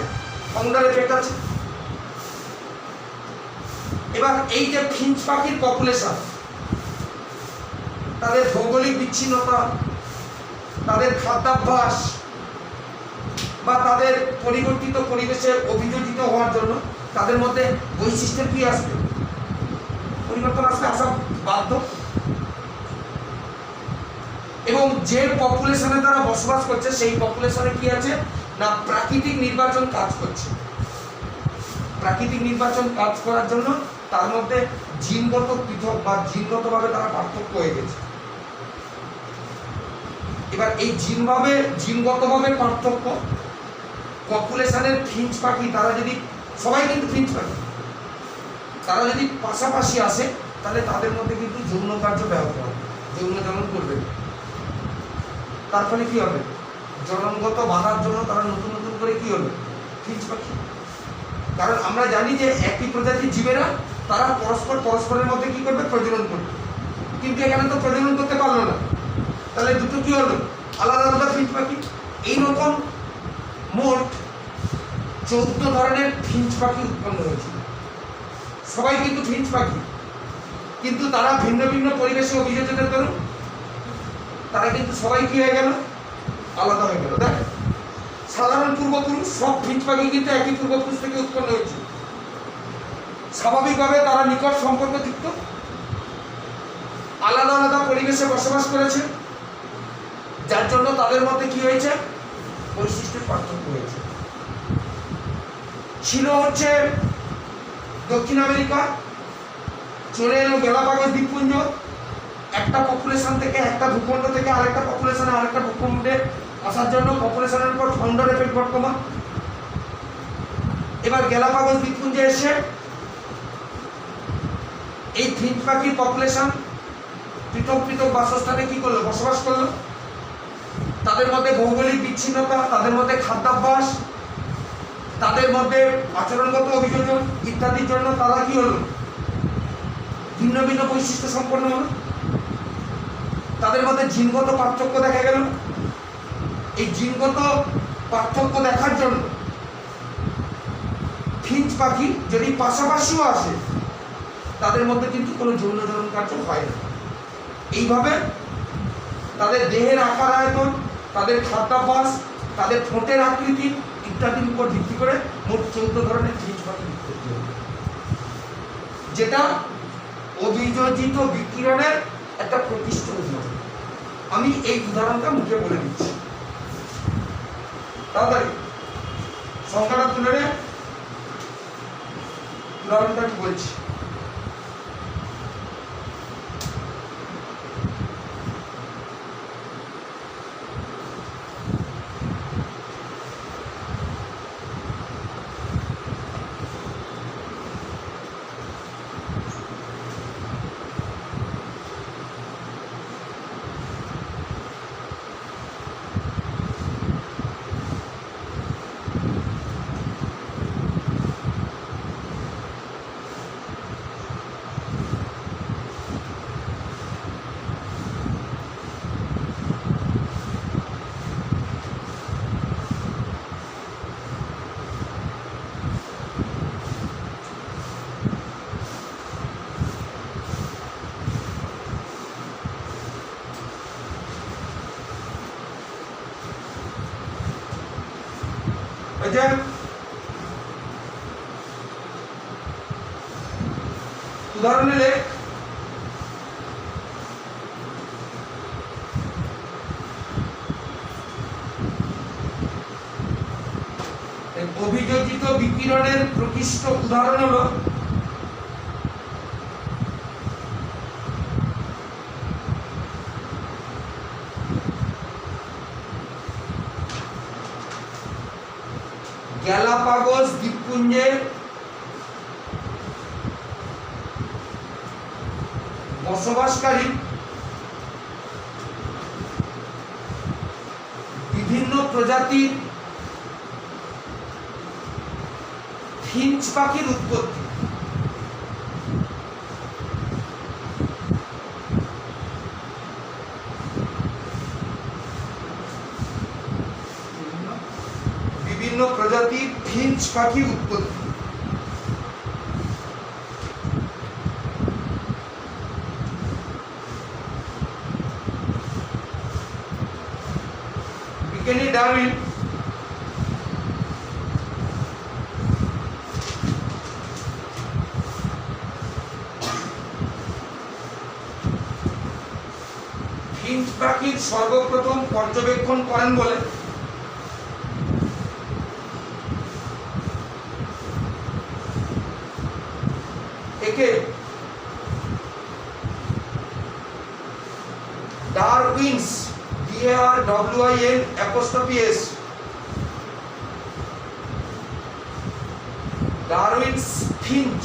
ফাউন্ডার এফেক্ট আছে। এবার এই যে ফিঞ্চ পাখির পপুলেশন, তাদের ভৌগোলিক বিচ্ছিন্নতা, তাদের খাদ্যাভ্যাস বা তাদের পরিবর্তিত পরিবেশে অভিযোজিত হওয়ার জন্য তাদের মধ্যে বৈশিষ্ট্যের কি আসবে, পরিবর্তন আসবে, আসা বাধ্য। এবং যে পপুলেশনে তারা বসবাস করছে সেই পপুলেশনে কি আছে না প্রাকৃতিক নির্বাচন কাজ করছে। প্রাকৃতিক নির্বাচন কাজ করার জন্য তার মধ্যে জিনগত পৃথক বা জিনগতভাবে তারা পার্থক্য হয়ে গেছে। এবার এই জিনগতভাবে পার্থক্য পপুলেশনের ফিঞ্চ পাখি, তারা যদি সবাই কিন্তু ফিঞ্চ পাখি, তারা যদি পাশাপাশি আসে তাহলে তাদের মধ্যে কিন্তু যৌন কার্য ব্যাহত হবে, যৌন জনন করবে। তার ফলে কি হবে? জননগত বাধার জন্য তারা নতুন নতুন করে কি হলো ফিঞ্চ পাখি। কারণ আমরা জানি যে একই প্রজাতির জীবেরা তারা পরস্পরের মধ্যে কি করবে প্রজনন করবে, কিন্তু এখানে তো প্রজনন করতে পারলো না, তাহলে দুটো কি হলো আলাদা আলাদা ফিঞ্চ পাখি। এইরকম মোট 14 ধরনের ফিঞ্চ পাখি উৎপন্ন হয়েছিল। সবাই কিন্তু ফিঞ্চ পাখি, কিন্তু তারা ভিন্ন ভিন্ন পরিবেশে অভিযোজনের দরুন তারা কিন্তু সবাই কি হয়ে গেল আলাদা হয়ে গেল। দেখ সাধারণ পূর্বপুরুষ সব ফিঞ্চ পাখি কিন্তু একই পূর্বপুরুষ থেকে উৎপন্ন হয়েছে, স্বাভাবিকভাবে তারা নিকট সম্পর্কযুক্ত, আলাদা আলাদা পরিবেশে বসবাস করেছে, যার জন্য তাদের মধ্যে কি হয়েছে বৈশিষ্ট্যের পার্থক্য হয়েছে। ছিল হচ্ছে দক্ষিণ আমেরিকা, চলে এলো গ্যালাপাগোস দ্বীপপুঞ্জ, একটা পপুলেশন থেকে একটা ভূখণ্ড থেকে আরেকটা পপুলেশনে আরেকটা ভূখণ্ডে আসার জন্য পপুলেশনের উপর ফাউন্ডার এফেক্ট বর্তমান। এবার গ্যালাপাগোস দ্বীপপুঞ্জে এসে এই ফিঞ্চ পাখির পপুলেশন পৃথক পৃথক বাসস্থানে কি করলো বসবাস করলো, তাদের মধ্যে ভৌগোলিক বিচ্ছিন্নতা, তাদের মধ্যে খাদ্যাভ্যাস, তাদের মধ্যে আচরণগত অভিযোজন ইত্যাদির জন্য তারা কি হলো ভিন্ন ভিন্ন বৈশিষ্ট্য সম্পন্ন হলো, তাদের মধ্যে জিনগত পার্থক্য দেখা গেল। এই জিনগত পার্থক্য দেখার জন্য ফিঞ্চ পাখি যদি পাশাপাশিও আসে তাদের মধ্যে কিন্তু কোনো যৌন জনন কার্য হয় না। এইভাবে তাদের দেহের আকার আয়তন, তাদের খাদ্যাভ্যাস, তাদের ঠোঁটের আকৃতি ইত্যাদির উপর ভিত্তি করে মোট 14 ধরনের ফিঞ্চ পাখি উৎপত্তি হবে, যেটা অভিযোজিত বিকিরণের একটা প্রতিষ্ঠ উদাহরণ। আমি এই উদাহরণটা মুখে বলে দিচ্ছি, তাড়াতাড়ি সংখ্যাটা তুলে নে, উদাহরণটা কি বলছি। উদাহরণে লেখ অভিযোজিত বিকিরণের প্রকৃষ্ট উদাহরণ হলো গ্যালাপাগোস দ্বীপপুঞ্জের বসবাসকারী বিভিন্ন প্রজাতির ফিঞ্চ পাখির উৎপত্তি। বিভিন্ন প্রজাতির ফিঞ্চ পাখির উৎপত্তি। বিজ্ঞানী ডারউইন ফিঞ্চ পাখির সর্বপ্রথম পর্যবেক্ষণ করেন বলে একে Darwin's DARWIN Darwin's Finch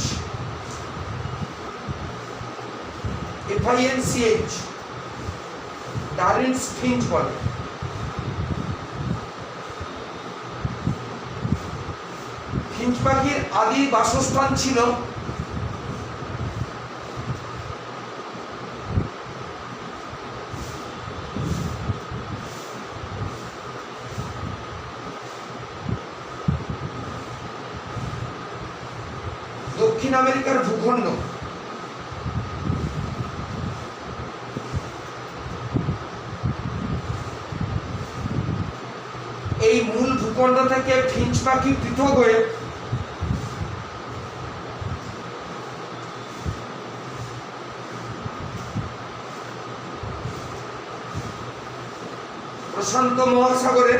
FINCH Darwin's Finch বলে। ফিঞ্চ পাখির আদি বাসস্থান ছিল দক্ষিণ আমেরিকার ভূখণ্ড। এই মূল ভূখণ্ড থেকে ফিঞ্চ পাখি পৃথক হয়ে প্রশান্ত মহাসাগরে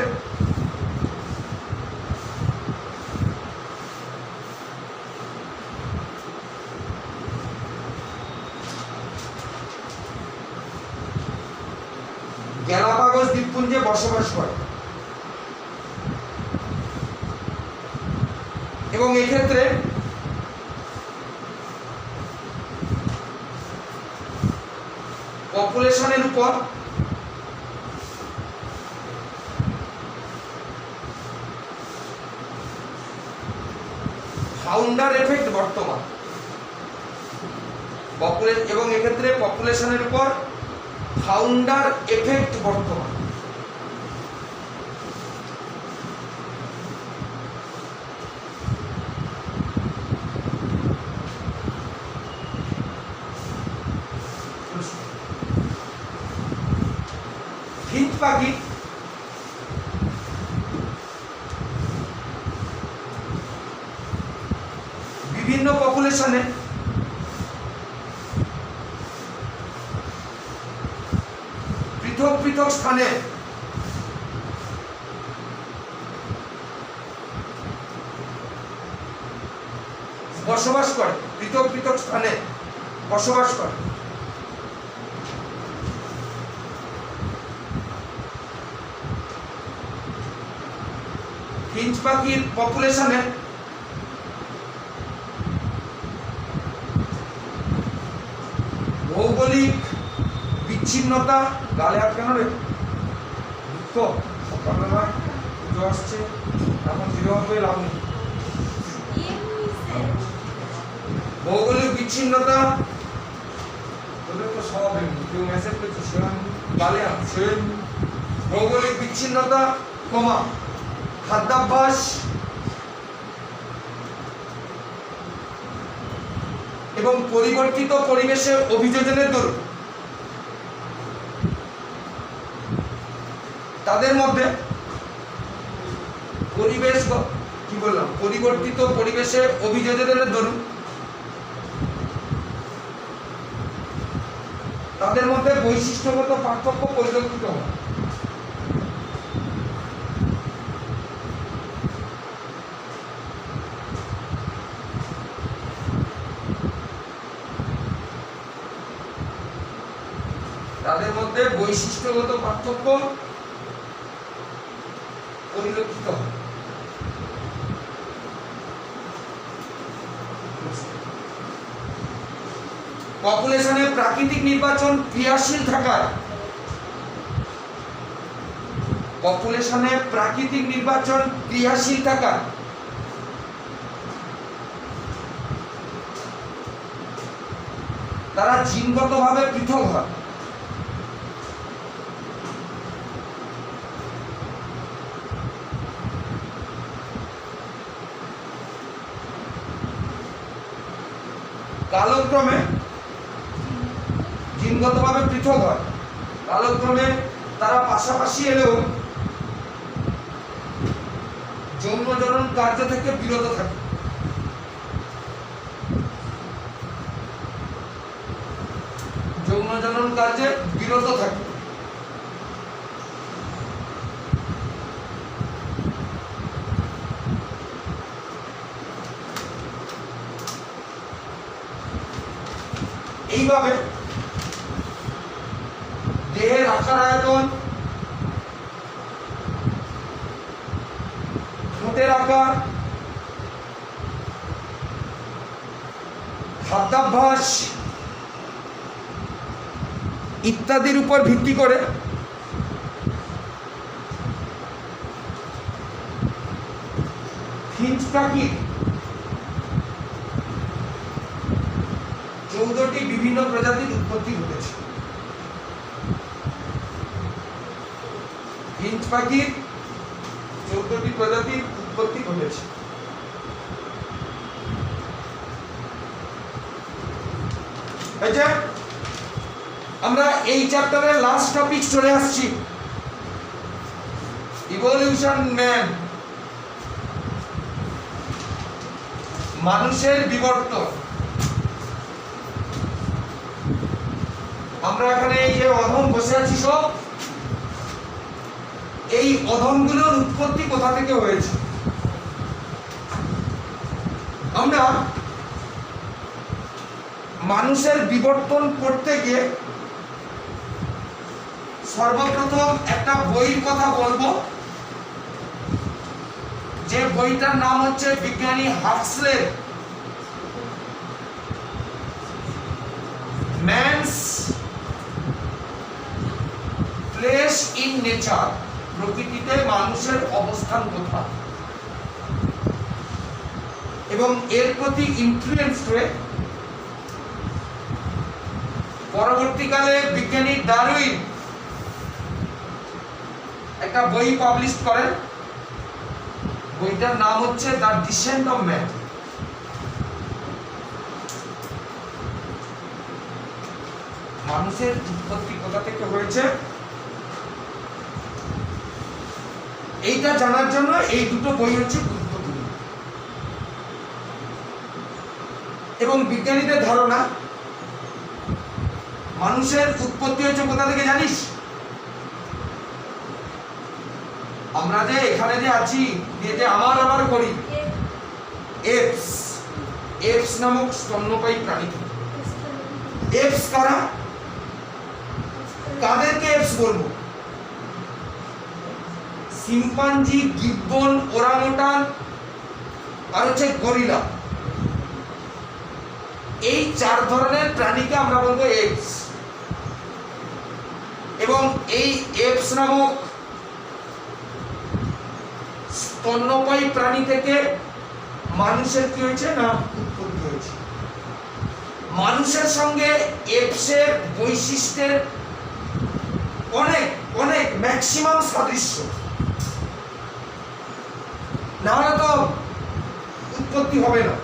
গ্যালাপাগোস দ্বীপপুঞ্জে বসবাস করে এবং এক্ষেত্রে পপুলেশনের উপর ফাউন্ডার এফেক্ট বর্তমান এবং এক্ষেত্রে পপুলেশনের উপর ফাউন্ডার এফেক্ট বর্তমান। ফিঞ্চ পাখি বিভিন্ন পপুলেশনে পৃথক পৃথক স্থানে বসবাস করে, পৃথক পৃথক স্থানে বসবাস করে। ফিঞ্চ পাখির পপুলেশনে ভৌগোলিক বিচ্ছিন্নতা, গালে হাত কেন রে? দুঃখ সকালবেলা পুজো আসছে, এখন বিরহ হয়ে লাভ নেই। ভৌগোলিক বিচ্ছিন্নতা তোদের তো সব কেউ মেসেজ করছে সেরকম গালে হাত সেম। ভৌগোলিক বিচ্ছিন্নতা, কমা খাদ্যাভ্যাস এবং পরিবর্তিত পরিবেশে অভিযোজনের দরুন তাদের মধ্যে পরিবর্তিত পরিবেশে অভিযোজনের দরুন তাদের মধ্যে বৈশিষ্ট্যগত পার্থক্য পরিলক্ষিত হয়। তাদের মধ্যে বৈশিষ্ট্যগত পার্থক্য পরিলক্ষিত হয়। পপুলেশনে প্রাকৃতিক নির্বাচন ক্রিয়াশীল থাকায় তারা জিনগতভাবে পৃথক হয়। কালক্রমে জিনগতভাবে পৃথক হয়, কালক্রমে তারা পাশাপাশি এলেও যৌন জনন কার্য থেকে বিরত থাকে। যৌন জনন কার্যে বিরত থাকে। এইভাবে দেহের আকার আয়তন, ঠোঁটের আকার, খাদ্যাভ্যাস ইত্যাদির উপর ভিত্তি করে ফিঞ্চ পাখির বিভিন্ন প্রজাতির উৎপত্তি ঘটেছে। ফিঞ্চ পাখির 14টি প্রজাতির উৎপত্তি ঘটেছে। আচ্ছা, আমরা এই চ্যাপ্টারের লাস্ট টপিক চলে আসছি, ইভলিউশন ম্যান, মানুষের বিবর্তন। আমরা এখানে এই যে অধম বসে আছি, সব এই অধমগুলোর উৎপত্তি কোথা থেকে হয়েছে? আমরা মানুষের বিবর্তন করতে গিয়ে সর্বপ্রথম একটা বইয়ের কথা বলবো, যে বইটার নাম হচ্ছে বিজ্ঞানী হাক্সলের ম্যানস প্লেস ইন নেচার, প্রকৃতিতে মানুষের অবস্থান কোথায়, এবং এর প্রতি ইনফ্লুয়েন্স হয়ে পরবর্তীকালে বিজ্ঞানী ডারউইন একটা বই পাবলিশ করেন। বইটার নাম হচ্ছে দ্য ডিসেন্ট অফ ম্যান। মানুষের উৎপত্তি কোথা থেকে হয়েছে এইটা জানার জন্য এই দুটো বই হচ্ছে গুরুত্বপূর্ণ। এবং বিজ্ঞানীদের ধারণা মানুষের উৎপত্তি হচ্ছে কোথা থেকে জানিস? আমরা যে এখানে যে আছি, যে আমার করি, এপস, এপস নামক স্তন্যপায়ী প্রাণী। এপস কারা? কাদেরকে এপস বলবো? শিম্পাঞ্জি, গিব্বন, ওরাংওটান আর হচ্ছে গরিলা, এই 4 ধরনের প্রাণীকে আমরা বলবো এপস। এবং এই এপস নামক স্তন্যপায়ী প্রাণী থেকে মানুষের কি হয়েছে না উৎপত্তি হয়েছে। মানুষের সঙ্গে এপসের বৈশিষ্ট্যের অনেক অনেক ম্যাক্সিমাম সাদৃশ্য, না হলে তো উৎপত্তি হবে না।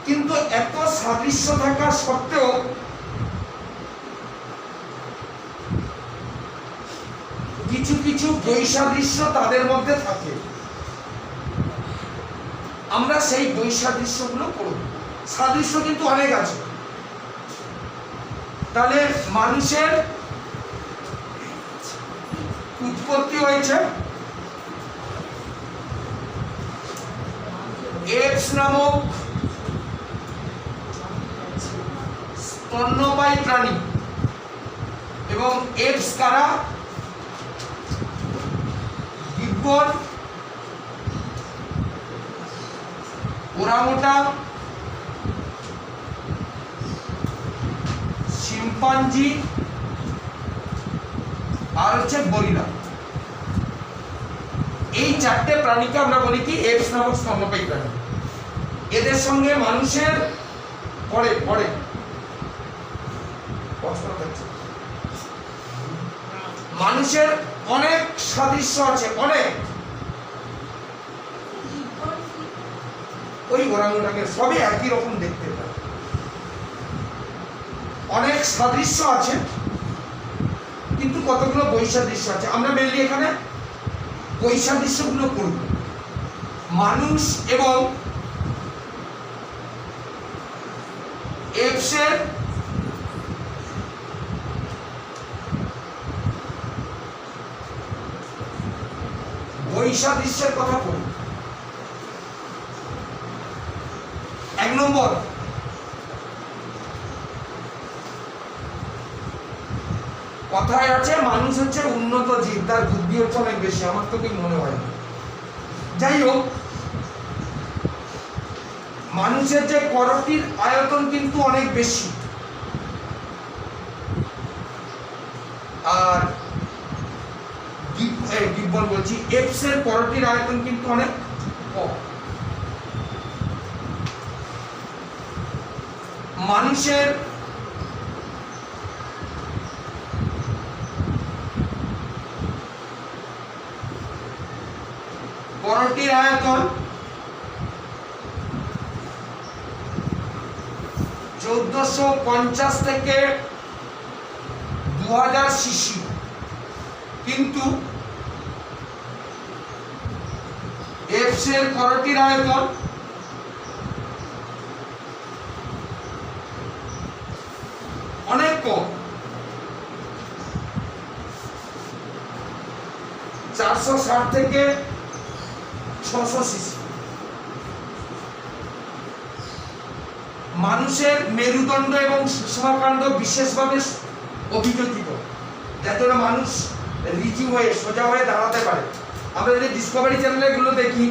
কিন্তু এত সাদৃশ্য থাকা সত্ত্বেও কিছু কিছু বৈসাদৃশ্য তাদের মধ্যে থাকে। আমরা সেই বৈসাদৃশ্যগুলো পড়ব। সাদৃশ্য কিন্তু অনেক আছে। তাহলে মানুষের উৎপত্তি হয়েছে এপস নামক স্তন্যপায়ী প্রাণী। এবং এপস কারা? গিব্বন, ওরাংওটান, শিম্পাঞ্জি আর হচ্ছে গরিলা। এই 4টে প্রাণীকে আমরা বলি কি এপস নামক স্তন্যপায়ী প্রাণী। এদের সঙ্গে মানুষের পড়ে মানুষের অনেক সাদৃশ্য আছে, অনেক। ওই ওরাংওটানের সবই একই রকম দেখতে পায়, অনেক সাদৃশ্য আছে, কিন্তু কতগুলো বৈসাদৃশ্য আছে। আমরা মেনলি এখানে বৈসাদৃশ্যগুলো করব। মানুষ এবং এপসের বৈসাদৃশ্যের কথা বলি। 1 নম্বর, কথায় আছে মানুষ হচ্ছে উন্নত জীব, তার বুদ্ধি হচ্ছে অনেক বেশি। আমার তো কি মনে হয় না। যাই হোক, মানুষের যে করটির আয়তন কিন্তু অনেক বেশি, আর গিব্বন বলছি, এপসের করটির আয়তন কিন্তু অনেক কম। মানুষের করটির আয়তন 1450 থেকে 2000 সিসি, কিন্তু এফস এর করটির আয়তন অনেক কম, 460 থেকে 600 সিসি। মানুষের মেরুদণ্ড এবং সুষমাকাণ্ড বিশেষভাবে অভিযোজিত, যাতে করে মানুষ রিজু হয়ে সোজা হয়ে দাঁড়াতে পারে। আমরা যদি ডিসকভারি চ্যানেলে গুলো দেখি,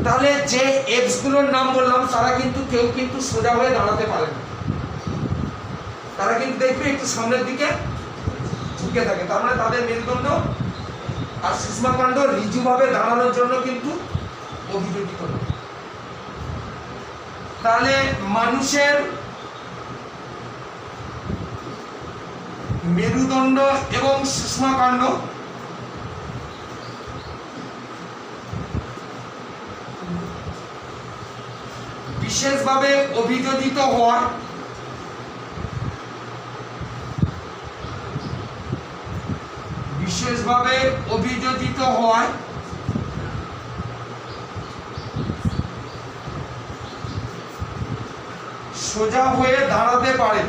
তাহলে যে এপস গুলোর নাম বললাম তারা কিন্তু কেউ কিন্তু সোজা হয়ে দাঁড়াতে পারে না, তারা কিন্তু দেখবে একটু সামনের দিকে ঝুঁকে থাকে। তার মানে তাদের মেরুদণ্ড আর সুষমাকাণ্ড রিজুভাবে দাঁড়ানোর জন্য কিন্তু অভিযোজিত না। তাহলে মানুষের মেরুদণ্ড এবং সুষমাকাণ্ড বিশেষভাবে অভিযোজিত হওয়ায় সোজা হয়ে দাঁড়াতে পারে,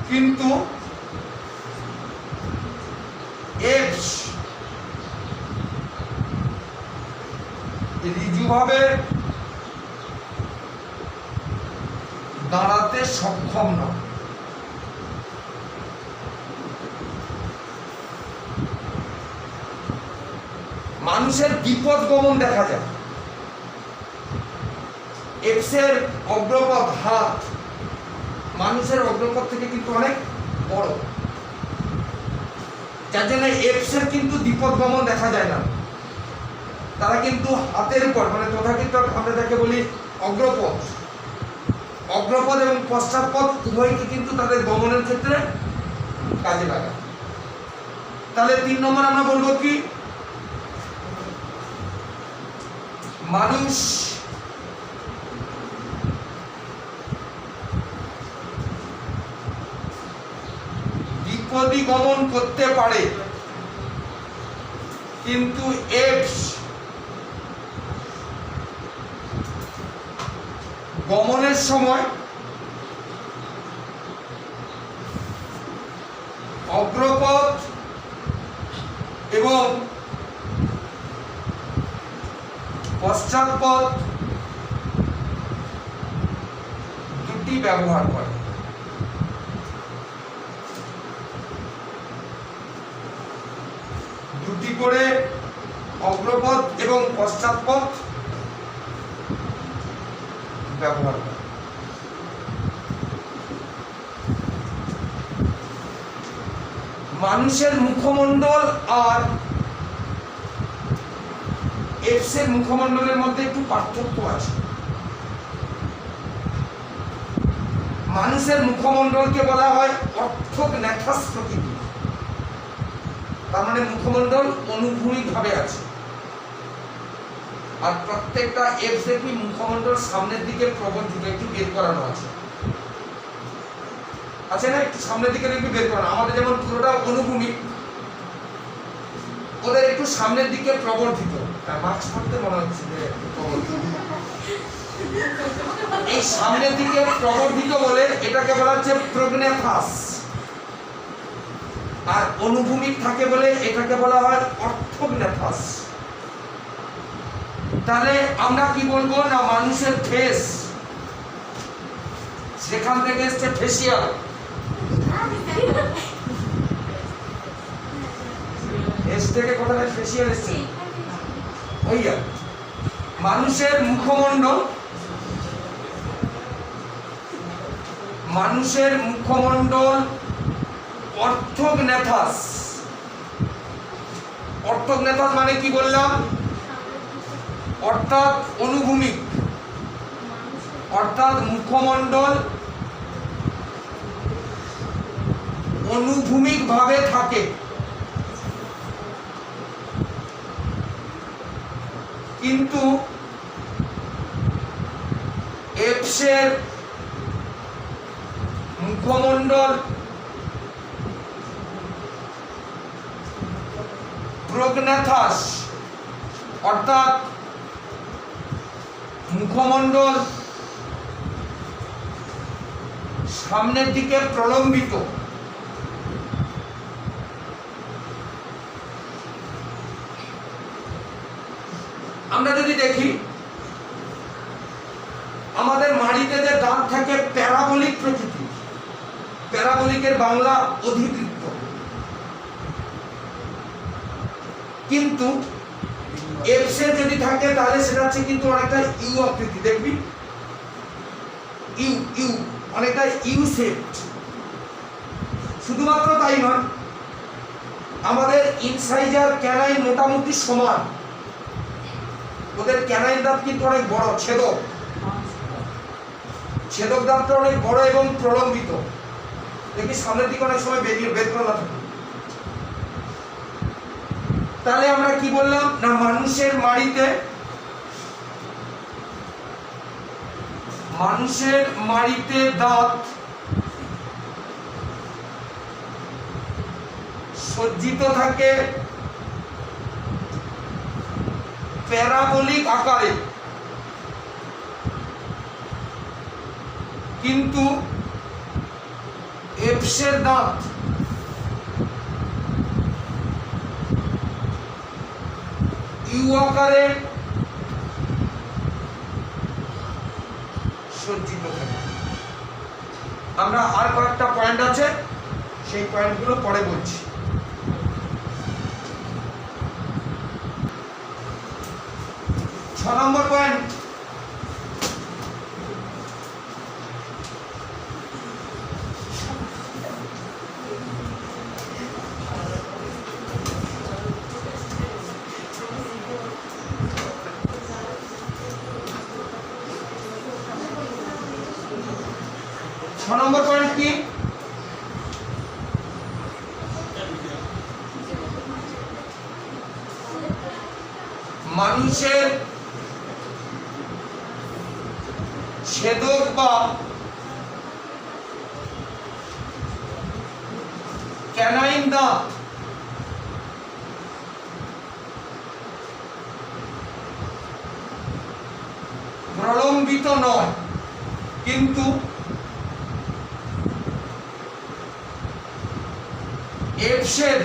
কিন্তু এপস ঋজুভাবে দাঁড়াতে সক্ষম নয়। মানুষের বিপদ গমন দেখা যায়। এক্সের অগ্রপথ হাত মানুষের অগ্রপথ থেকে কিন্তু অনেক বড়, যার জন্য এক্সের কিন্তু বিপদ গমন দেখা যায় না। তারা কিন্তু হাতের উপর মানে তথাকথিত আমরা যাকে বলি অগ্রপথ, অগ্রপথ এবং পশ্চাৎপথ উভয়কে কিন্তু তাদের গমনের ক্ষেত্রে কাজে লাগায়। তাহলে 3 নম্বর আমরা বলবো কি, মানুষ বিপদী গমন করতে পারে, কিন্তু এপস গমনের সময় অগ্রপথ এবং পশ্চাৎপথ দুটি ব্যবহার করে। দুটি করে অগ্রপথ এবং পশ্চাৎপথ ব্যবহার করে। মানুষের মুখমণ্ডল আর এপসের মুখমণ্ডলের মধ্যে একটু পার্থক্য আছে। মানুষের মুখমণ্ডলকে বলা হয় অর্থোগন্যাথাস প্রকৃতি, তার মানে মুখমণ্ডল অনুভূমিক ভাবে আছে। আর প্রত্যেকটা এপস দেখবি মুখমণ্ডল সামনের দিকে প্রবর্ধিত, একটু বের করানো আছে না, একটু সামনের দিকে একটু বের করানো। আমাদের যেমন পুরোটা অনুভূমিক, ওদের একটু সামনের দিকে প্রবর্ধিত। মাস্ক পরতে মনে হচ্ছে যে এই সামনের দিকে প্রবর্ধিত বলে এটাকে বলা হচ্ছে প্রোগন্যাথাস, আর অনুভূমিক থাকে বলে এটাকে বলা হয় অর্থোগন্যাথাস। তাহলে আমরা কি বলবো না, মানুষের ফেস সেখান থেকে এসছে ফেসিয়াল, এস থেকে কোথায় ফেসিয়াল এসছে, ওইয়া মানুষের মুখমণ্ডল, মানুষের মুখমণ্ডল অর্থোগন্যাথাস। অর্থোগন্যাথাস মানে কি বললাম, অর্থাৎ অনুভূমিক, অর্থাৎ মুখমণ্ডল অনুভূমিক ভাবে থাকে, কিন্তু এপসের মুখমণ্ডল প্রোগনাথাস অর্থাৎ মুখমণ্ডল সামনের দিকে প্রলম্বিত। আমরা যদি দেখি আমাদের মাড়িতে যে দাঁত থাকে প্যারাবোলিক প্রকৃতি, প্যারাবোলিকের বাংলা অধিবৃত্ত, কিন্তু এপসে যদি থাকে তাহলে সেটা হচ্ছে কিন্তু অনেকটা ইউ আকৃতি, দেখবি ইউ ইউ অনেকটা ইউ শেপড। শুধুমাত্র তাই নয়, আমাদের ইনসাইজার ক্যানাইন মোটামুটি সমান, ওদের ক্যানাইন দাঁত কিন্তু অনেক বড়, ছেদক ছেদক দাঁতটা অনেক বড় এবং প্রলম্বিত, দেখি সামনের দিকে অনেক সময় বের করা থাকে। তাহলে আমরা কি বললাম না, মানুষের মাড়িতে দাঁত সজ্জিত থাকে প্যারাবোলিক আকারে, কিন্তু এপসের দাঁত ইউ আকারে সজ্জিত থাকে। আমরা আর কয়েকটা পয়েন্ট আছে, সেই পয়েন্টগুলো পরে বলছি। ছ নম্বর পয়েন্ট, কি মানুষের ছেদক বা ক্যানাইন দাঁত প্রলম্বিত নয়, কিন্তু এপসের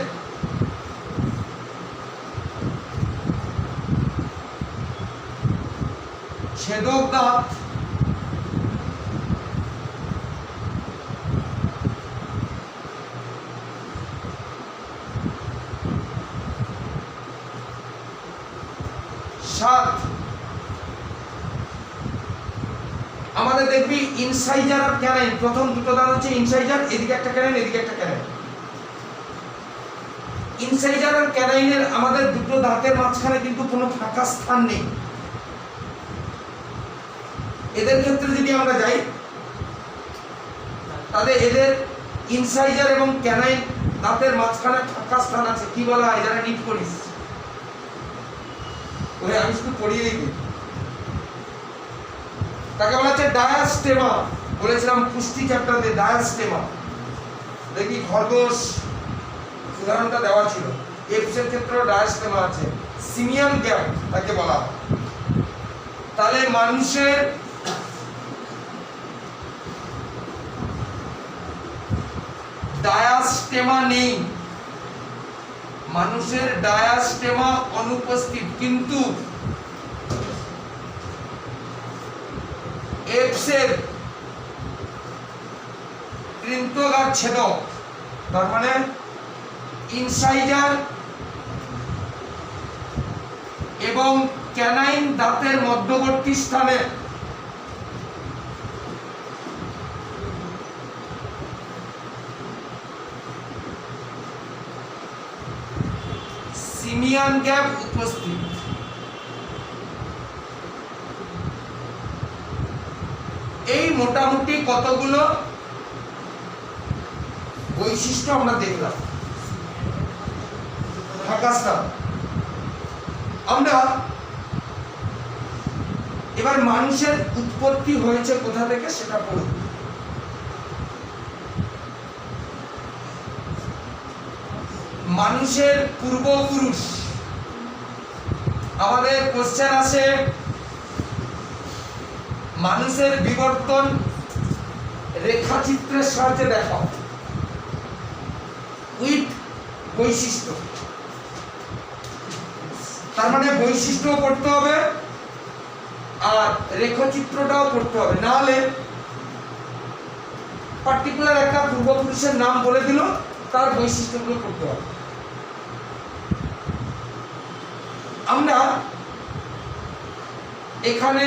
ছেদক দাঁত সাত। আমাদের দেখবি ইনসাইজার আর ক্যানাইন, প্রথম দুটো দাঁত হচ্ছে ইনসাইজার, এদিকে একটা ক্যানাইন এদিকে একটা ক্যানাইন। ইনসাইজার আর ক্যানাইনের আমাদের দুটো দাঁতের মাঝখানে কিন্তু কোনো ফাঁকা স্থান নেই। এদের ক্ষেত্রে যদি আমরা যাই তাহলে এদের ইনসাইজার এবং ক্যানাইন দাঁতের মাঝখানে ফাঁকা স্থান আছে, কি বলা হয়, যারা নিট করিস ওই আমি শুধু পড়িয়ে দিই, তাকে বলা হচ্ছে ডায়াস্টেমা। বলেছিলাম পুষ্টি চ্যাপ্টারে ডায়াস্টেমা, দেখি খরগোশ উদাহরণটা দেওয়া ছিল। এপসের ক্ষেত্রে ডায়াস্টেমা আছে, সিমিয়ান গ্যাপ তাকে বলা হয়। তাহলে মানুষের ডায়াস্টেমা নেই, মানুষের ডায়াস্টেমা অনুপস্থিত, কিন্তু এপসের কৃন্তগার ছেদক, তার মানে ইনসাইজার এবং ক্যানাইন দাঁতের মধ্যবর্তী স্থানে সিমিয়ান গ্যাপ উপস্থিত। এই মোটামুটি কতগুলো বৈশিষ্ট্য আমরা দেখলাম। ফাঁকা স্থান। আমরা এবার মানুষের উৎপত্তি হয়েছে কোথা থেকে সেটা পড়ব। মানুষের পূর্বপুরুষ, আমাদের কোশ্চেন আসে মানুষের বিবর্তন রেখাচিত্রের সাহায্যে দেখাও উইথ বৈশিষ্ট্য। তার মানে বৈশিষ্ট্য পড়তে হবে আর রেখাচিত্রটাও পড়তে হবে, না হলে পার্টিকুলার একটা পূর্বপুরুষের নাম বলে দিল, তার বৈশিষ্ট্যগুলো পড়তে হবে। আমরা এখানে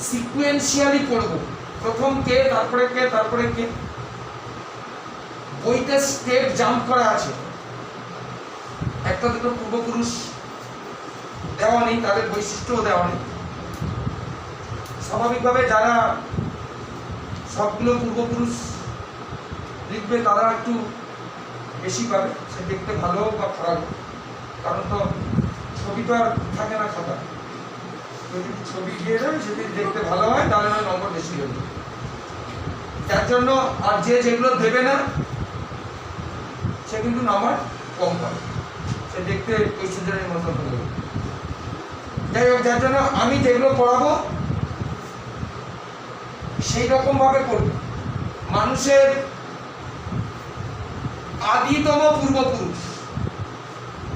সিকুয়েন্সিয়ালি পড়ব, প্রথম কে, তারপরে কে, তারপরে কে। বইতে স্টেপ জাম্প করা আছে, একটা দুটো পূর্বপুরুষ দেওয়া নেই, তাদের বৈশিষ্ট্যও দেওয়া নেই। স্বাভাবিকভাবে যারা সবগুলো পূর্বপুরুষ লিখবে তারা একটু বেশি পাবে, সে দেখতে ভালো হোক বা খারাপ হোক, কারণ তো ছবি তো আর থাকে না খাতা, যদি ছবি দিয়ে দেয় যদি দেখতে ভালো হয় তাহলে নম্বর বেশি দেবে। যার জন্য আর যেগুলো দেবে না সে কিন্তু নাম্বার কম পাবে, সে দেখতে ঐশ্বর্যের মতো হবে। যাই হোক, যার জন্য আমি যেগুলো পড়াবো সেই রকম ভাবে করব। মানুষের আদিতম পূর্বপুরুষ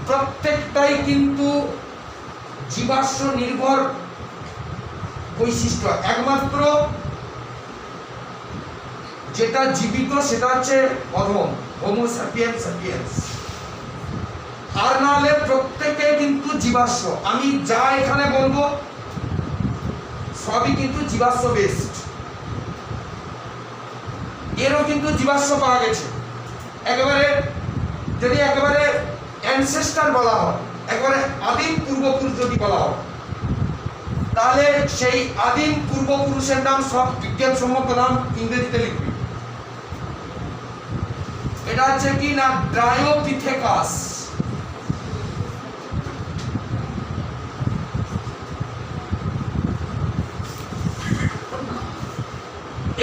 প্রত্যেকটাই কিন্তু জীবাশ্ম নির্ভর বৈশিষ্ট্য। একমাত্র যেটা জীবিত সেটা হচ্ছে অধম, হোমো স্যাপিয়েন্স স্যাপিয়েন্স। আর না হলে প্রত্যেকে কিন্তু জীবাশ্ম। আমি যা এখানে বলবো সবই কিন্তু জীবাশ্ম বেসড। এরও কিন্তু জীবাশ্ম পাওয়া গেছে, একেবারে যদি একেবারে অ্যানসেস্টার বলা হয়, একেবারে আদিম পূর্বপুরুষ যদি বলা হয়, তাহলে সেই আদিম পূর্বপুরুষের নাম সব বিজ্ঞানসম্মত নাম ইংরেজিতে লিখবি। এটা হচ্ছে কি না, ড্রায়োপিথেকাস।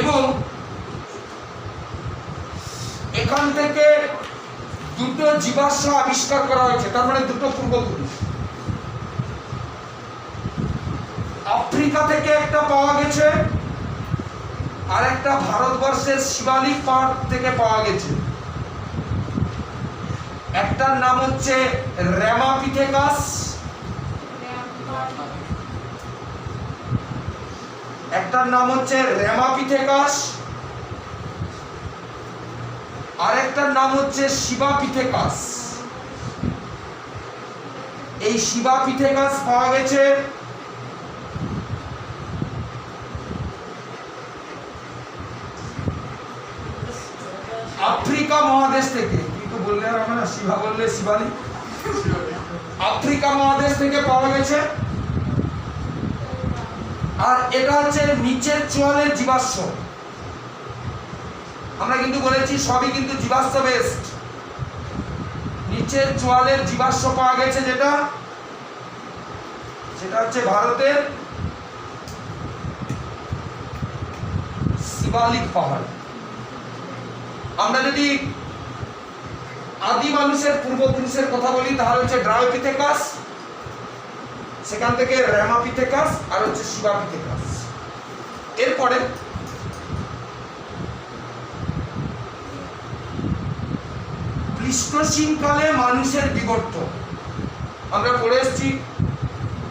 এবং এখান থেকে দুটো জীবাশ্ম আবিষ্কার করা হয়েছে, তার মানে দুটো পূর্বপুরুষ। আফ্রিকা থেকে একটা পাওয়া গেছে, আর একটা ভারতবর্ষের শিবালিক পাহাড় থেকে পাওয়া গেছে। একটার নাম হচ্ছে র্যামাপিথেকাস, একটার নাম হচ্ছে র্যামাপিথেকাস, আর একটার নাম হচ্ছে শিবাপিথেকাস। এই শিবাপিথেকাস পাওয়া গেছে আফ্রিকা মহাদেশ থেকে। কিন্তু বললে হবে না, শিবা বললে শিবালি। আফ্রিকা মহাদেশ থেকে পাওয়া গেছে। আর এটা হচ্ছে নিচের চোয়ালের জীবাশ্ম। আমরা কিন্তু বলেছি সবই কিন্তু জীবাশ্ম বেসড। নিচের চোয়ালের জীবাশ্ম পাওয়া গেছে, সেটা হচ্ছে ভারতের শিবালিক পাহাড়। আমরা যদি আদি মানুষের পূর্বপুরুষের কথা বলি তাহলে হচ্ছে ড্রায়োপিথেকাস, সেখান থেকে র্যামাপিথেকাস, আর হচ্ছে শিবাপিথেকাস। এরপরে প্লিস্টোসিন কালে মানুষের বিবর্তন আমরা পড়ে এসেছি,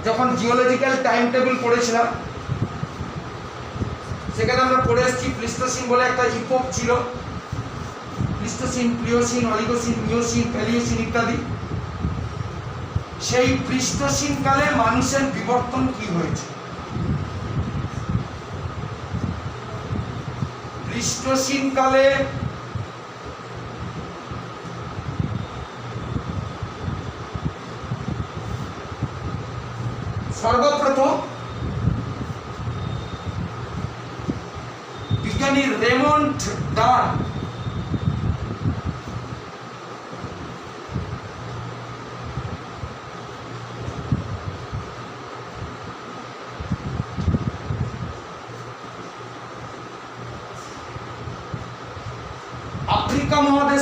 যখন জিওলজিক্যাল টাইম টেবিল পড়েছিলাম সেখানে আমরা পড়ে এসেছি প্লিস্টোসিন বলে একটা ইপোক ছিল। Pleistocene, Pliocene, Oligocene, myosin, Palaeocene ইত্যাদি। সেই প্লিস্টোসিন কালে মানুষের বিবর্তন কি হয়েছে? প্লিস্টোসিন কালে সর্বপ্রথম বিজ্ঞানী রেমন্ড ডার্ন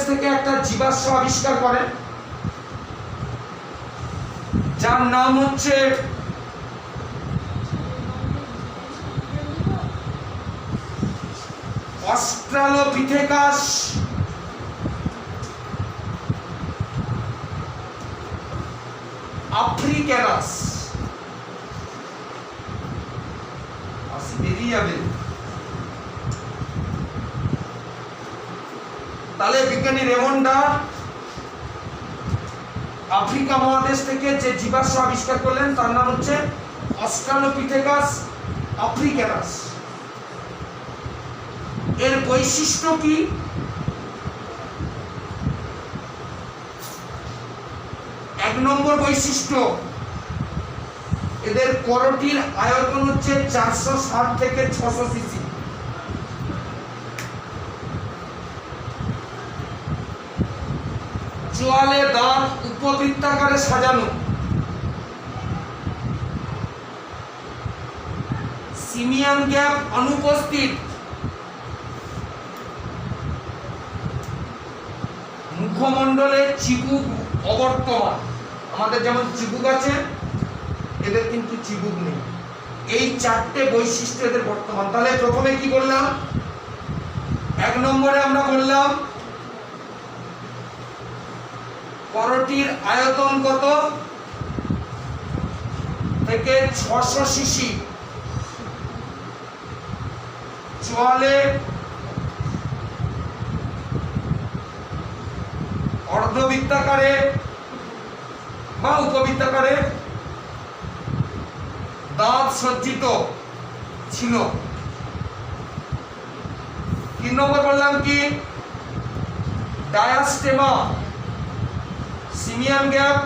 থেকে একটা জীবাশ্ম আবিষ্কার করেন যার নাম হচ্ছে অস্ট্রালোপিথেকাস আফ্রিকানাস। বেরিয়ে যাবে। তাহলে বিজ্ঞানী রেমন্ডা আফ্রিকা মহাদেশ থেকে যে জীবাশ্ম আবিষ্কার করলেন তার নাম হচ্ছে অস্ট্রালোপিথেকাস আফ্রিকানাস। এর বৈশিষ্ট্য কি? এক নম্বর বৈশিষ্ট্য, এদের করটির আয়তন হচ্ছে 460 থেকে 600 সিসি। চোয়ালে দাঁত উপবৃত্তাকারে সাজানো। সিমিয়ান গ্যাপ অনুপস্থিত। মুখমণ্ডলে চিবুক অবর্তমান। আমাদের যেমন চিবুক আছে, এদের কিন্তু চিবুক নেই। এই চারটে বৈশিষ্ট্য এদের বর্তমান। তাহলে প্রথমে কি করলাম? এক নম্বরে আমরা বললাম করটির আয়তন কত থেকে 600 সিসি। চোয়ালে অর্ধবৃত্তাকারে বা উপবৃত্তাকারে দাঁত সজ্জিত ছিল। 3 নম্বর বললাম কি? ডায়াস্টেমা, সিমিয়ান গ্যাপ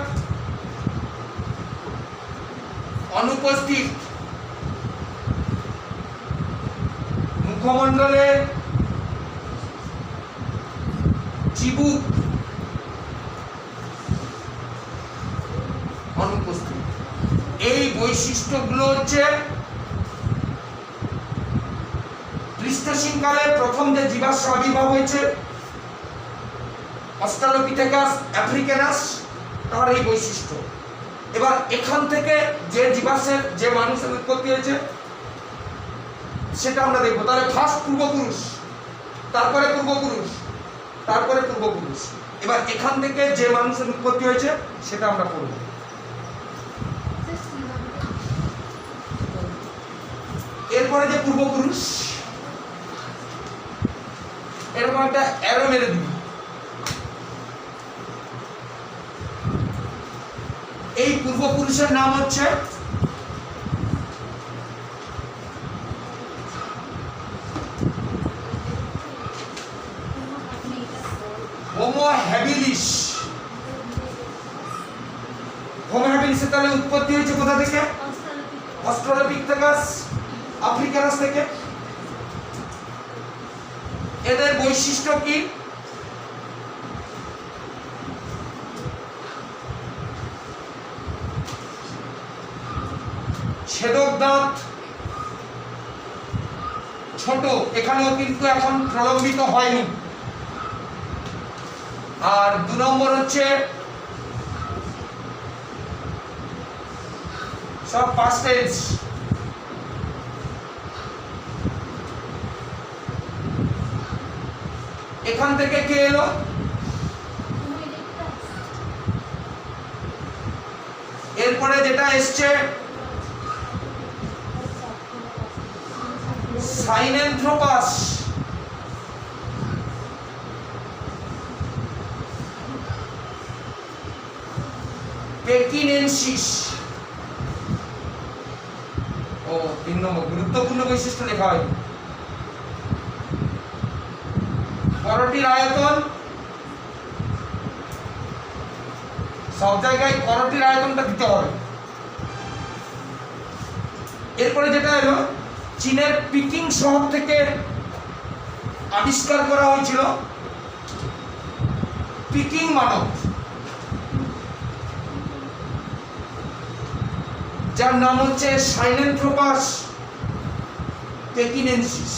অনুপস্থিত। মুখমণ্ডলে চিবুক অনুপস্থিত। এই বৈশিষ্ট্যগুলো হচ্ছে প্লিস্টোসিন কালে প্রথম যে জীবাশ্ম আবির্ভাব হয়েছে অস্ট্রালোপিথেকাস আফ্রিকানাস, তার এই বৈশিষ্ট্য। এবার এখান থেকে যে জীবাশ্মের যে মানুষের উৎপত্তি হয়েছে সেটা আমরা দেখবো। তাহলে ফার্স্ট পূর্বপুরুষ, তারপরে পূর্বপুরুষ, তারপরে পূর্বপুরুষ। এবার এখান থেকে যে মানুষের উৎপত্তি হয়েছে সেটা আমরা পড়ব। এরপরে যে পূর্বপুরুষ, এরকম একটা অ্যারো মেরে দিই। এই পূর্বপুরুষের নাম হচ্ছে হোমো হ্যাবিলিস। হোমো হ্যাবিলিসের তাহলে উৎপত্তি হয়েছে কোথা থেকে? অস্ট্রালোপিথেকাস আফ্রিকানাস থেকে। এদের বৈশিষ্ট্য কি? ছেদক দাঁত ছোট, এখানেও কিন্তু এখন প্রলম্বিত হয়নি। আর 2 নম্বর হচ্ছে সব পাস্টেজ। এখান থেকে কে এলো? এরপরে যেটা এসছে সাইনেন্থ্রোপাস। পেকিনেনসিস। ও 3 নম্বর গুরুত্বপূর্ণ বৈশিষ্ট্য লেখা হয়। করটির আয়তন, সব জায়গায় করটির আয়তনটা দিতে হবে। এরপরে যেটা এলো চীনের পিকিং শহর থেকে আবিষ্কার করা হয়েছিল পিকিং মানব, যার নাম হচ্ছে সাইনেন্থ্রোপাস পেকিনেনসিস।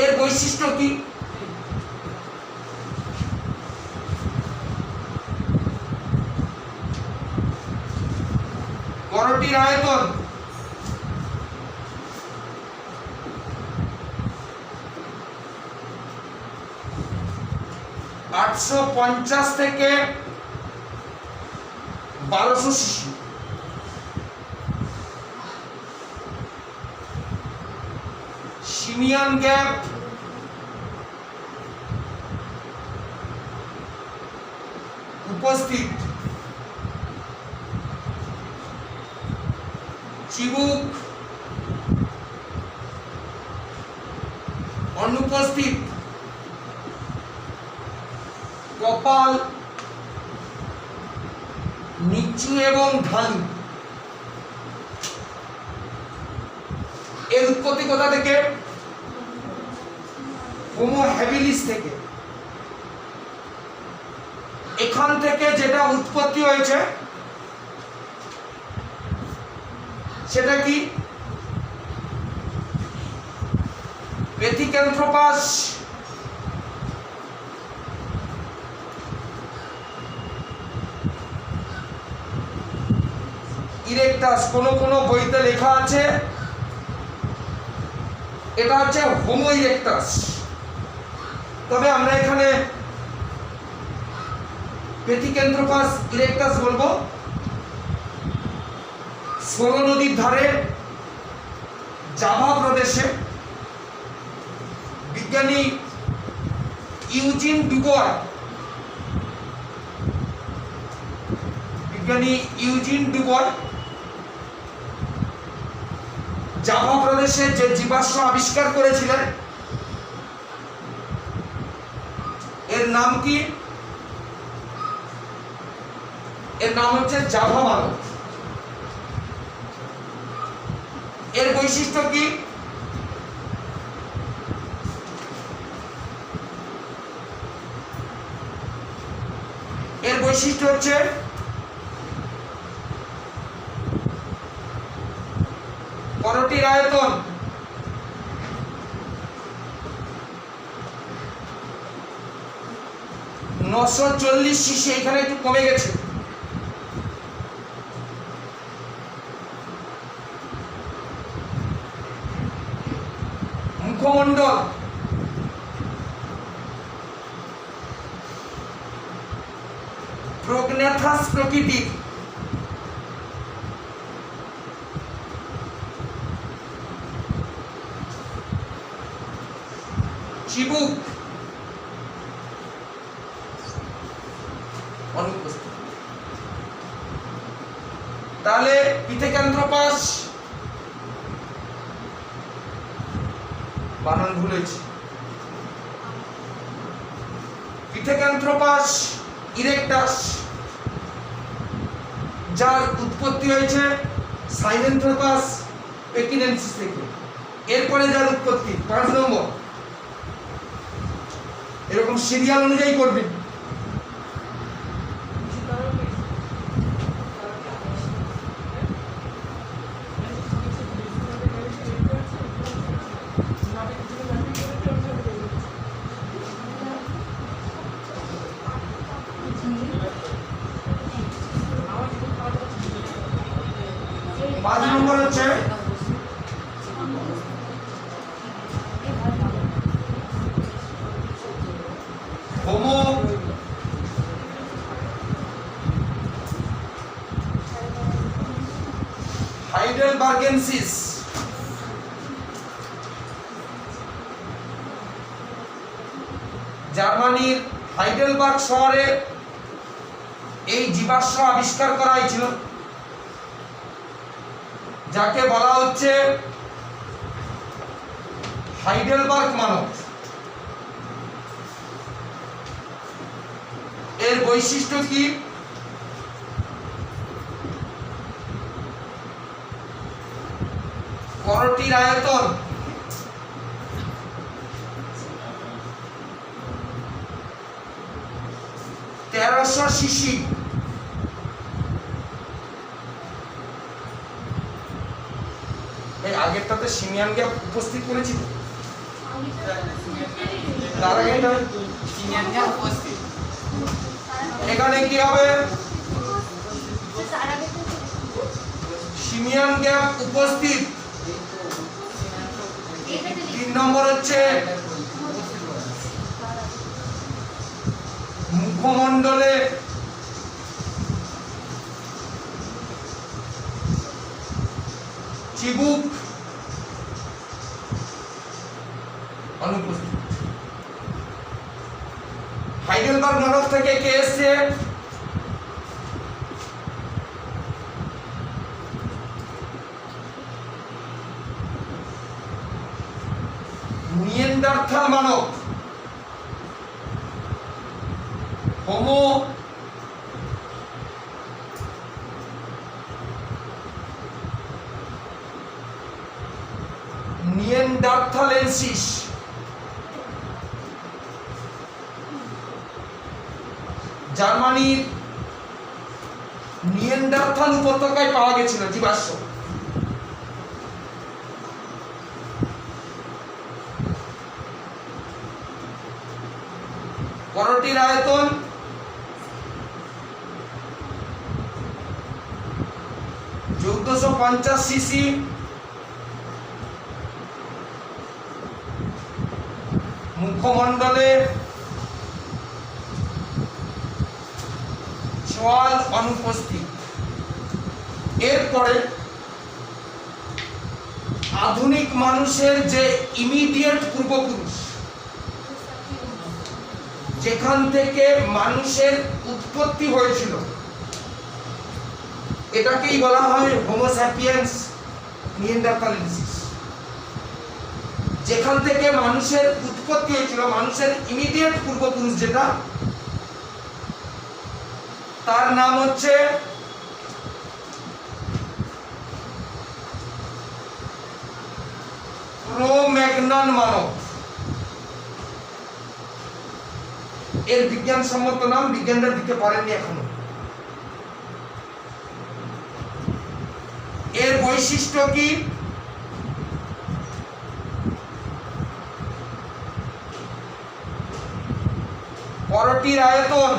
এর বৈশিষ্ট্য কি? করটির আয়তন (850 থেকে 1200 সিসি। সিমিয়ান গ্যাপ উপস্থিত, চিবুক অনুপস্থিত, কপাল নিচু এবং ঢালু। এর উৎপত্তি কোথা থেকে? হোমো হ্যাবিলিস থেকে। এখান থেকে যেটা উৎপত্তি হয়েছে সেটা কি? পেথিক্যান্থ্রোপাস ইরেক্টাস। কোন কোন বইতে লেখা আছে এটা হচ্ছে হোমো ইরেক্টাস, তবে আমরা এখানে পেথিক্যান্থ্রোপাস ইরেক্টাস বলবো। সোলো নদীর ধারে জাভা প্রদেশে বিজ্ঞানী ইউজিন ডুবয় জাভা প্রদেশে যে জীবাশ্ম আবিষ্কার করেছিলেন এর নাম কি? এর নাম হচ্ছে জাভা মানব। এর বৈশিষ্ট্য কি? এর বৈশিষ্ট্য হচ্ছে করটির আয়তন 940 সিসি, এখানে একটু কমে গেছে। মুখমণ্ডল প্রোগন্যাথাস প্রকৃতির। চিবুক অনুপস্থিত। তাহলে পিথেক্যান্থ্রোপাস, বানান ভুল হয়েছে, পিথেক্যান্থ্রোপাস ইরেক্টাস যার উৎপত্তি হয়েছে সাইনেন্থ্রোপাস পেকিনেন্সিস থেকে। এরপরে যার উৎপত্তি 5 নম্বর, এরকম সিরিয়াল অনুযায়ী করবেন। পাঁচ নম্বর হচ্ছে হোমো হাইডেলবার্গেনসিস। জার্মানির হাইডেলবার্গ শহরে এই জীবাশ্ম আবিষ্কার করা হয়েছিল, যাকে বলা হচ্ছে হাইডেলবার্গ মানব। এর বৈশিষ্ট্য কি? করটির আয়তন 1300 সিসি। এই আগেরটাতে সিমিয়ান গ্যাপ উপস্থিত করেছিল, তার আগে সিনিয়র যা উপস্থিত। এখানে কি হবে? সিমিয়ান গ্যাপ উপস্থিত। এটা তো 3 নম্বর হচ্ছে মুখমণ্ডলে চিবুক অনুপস্থিত। হাইডেলবার্গ মানব থেকে কে এসছে? নিয়েন্ডারথাল মানব, হোমো নিয়েন্ডারথালেন্সিস। জার্মানির নিয়েন্ডারথাল উপত্যকায় পাওয়া গেছিল জীবাশ্ম। করটির আয়তন 1450 সিসি। মুখমণ্ডলে চোয়াল অনুপস্থিত। এরপরে আধুনিক মানুষের যে ইমিডিয়েট পূর্বপুরুষ, যেখান থেকে মানুষের উৎপত্তি হয়েছিল, এটাকেই বলা হয় হোমো স্যাপিয়েন্স নিয়েন্ডারথালেন্সিস। যেখান থেকে মানুষের উৎপত্তি হয়েছিল, মানুষের ইমিডিয়েট পূর্বপুরুষ যেটা, তার নাম হচ্ছে ক্রো-ম্যাগনন মানব। এর বিজ্ঞানসম্মত নাম বিজ্ঞানীরা দিতে পারেননি এখনো। এর বৈশিষ্ট্য কি? করটির আয়তন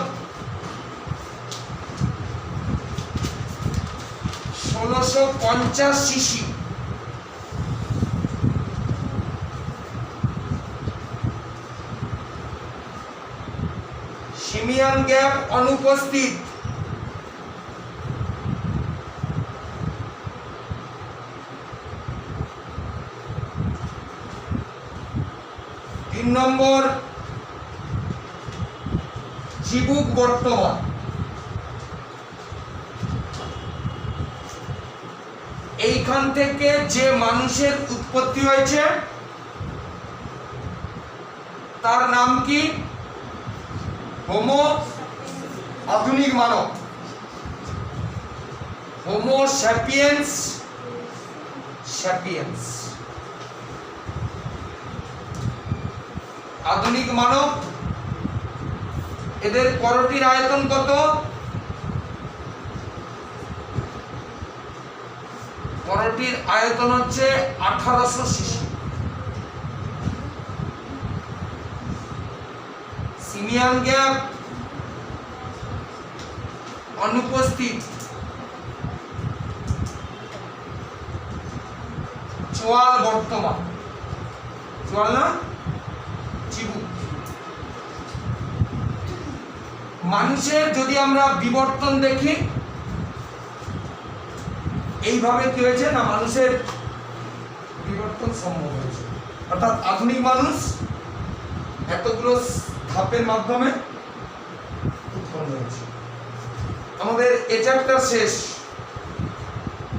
1650 সিসি। সিমিয়ান গ্যাপ অনুপস্থিত। তিন নম্বর চিবুক বর্তমান। এইখান থেকে যে মানুষের উৎপত্তি হয়েছে তার নাম কি? হোমো আধুনিক মানব, হোমো স্যাপিয়েন্স স্যাপিয়েন্স। আধুনিক মানব। এদের করটির আয়তন কত? করটির আয়তন হচ্ছে 1800 সিসি। সিমিয়ান গ্যাপ অনুপস্থিত। চোয়াল বর্তমান। চোয়াল না, চিবুক। মানুষের যদি আমরা বিবর্তন দেখি, এইভাবে কি হয়েছে না, মানুষের বিবর্তন সম্ভব হয়েছে। অর্থাৎ আধুনিক মানুষ এতগুলো ধাপের মাধ্যমে উৎপন্ন হয়েছে। আমাদের এই চ্যাপ্টার শেষ,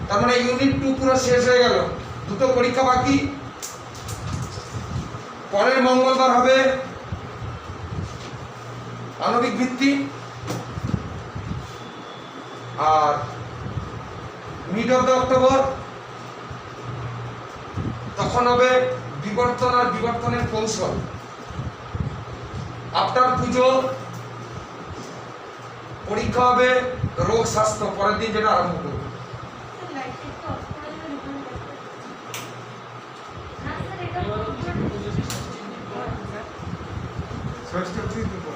তার মানে ইউনিট 2 পুরো শেষ হয়ে গেল। দুটো পরীক্ষা বাকি। পরের মঙ্গলবার হবে আণবিক ভিত্তি, আর মিড অফ দ্য অক্টোবর তখন হবে বিবর্তন আর বিবর্তনের কৌশল। আফটার পুজো পরীক্ষা হবে রোগ স্বাস্থ্য, পরের দিন যেটা আরম্ভ করবে।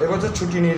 এবছর ছুটি নিয়ে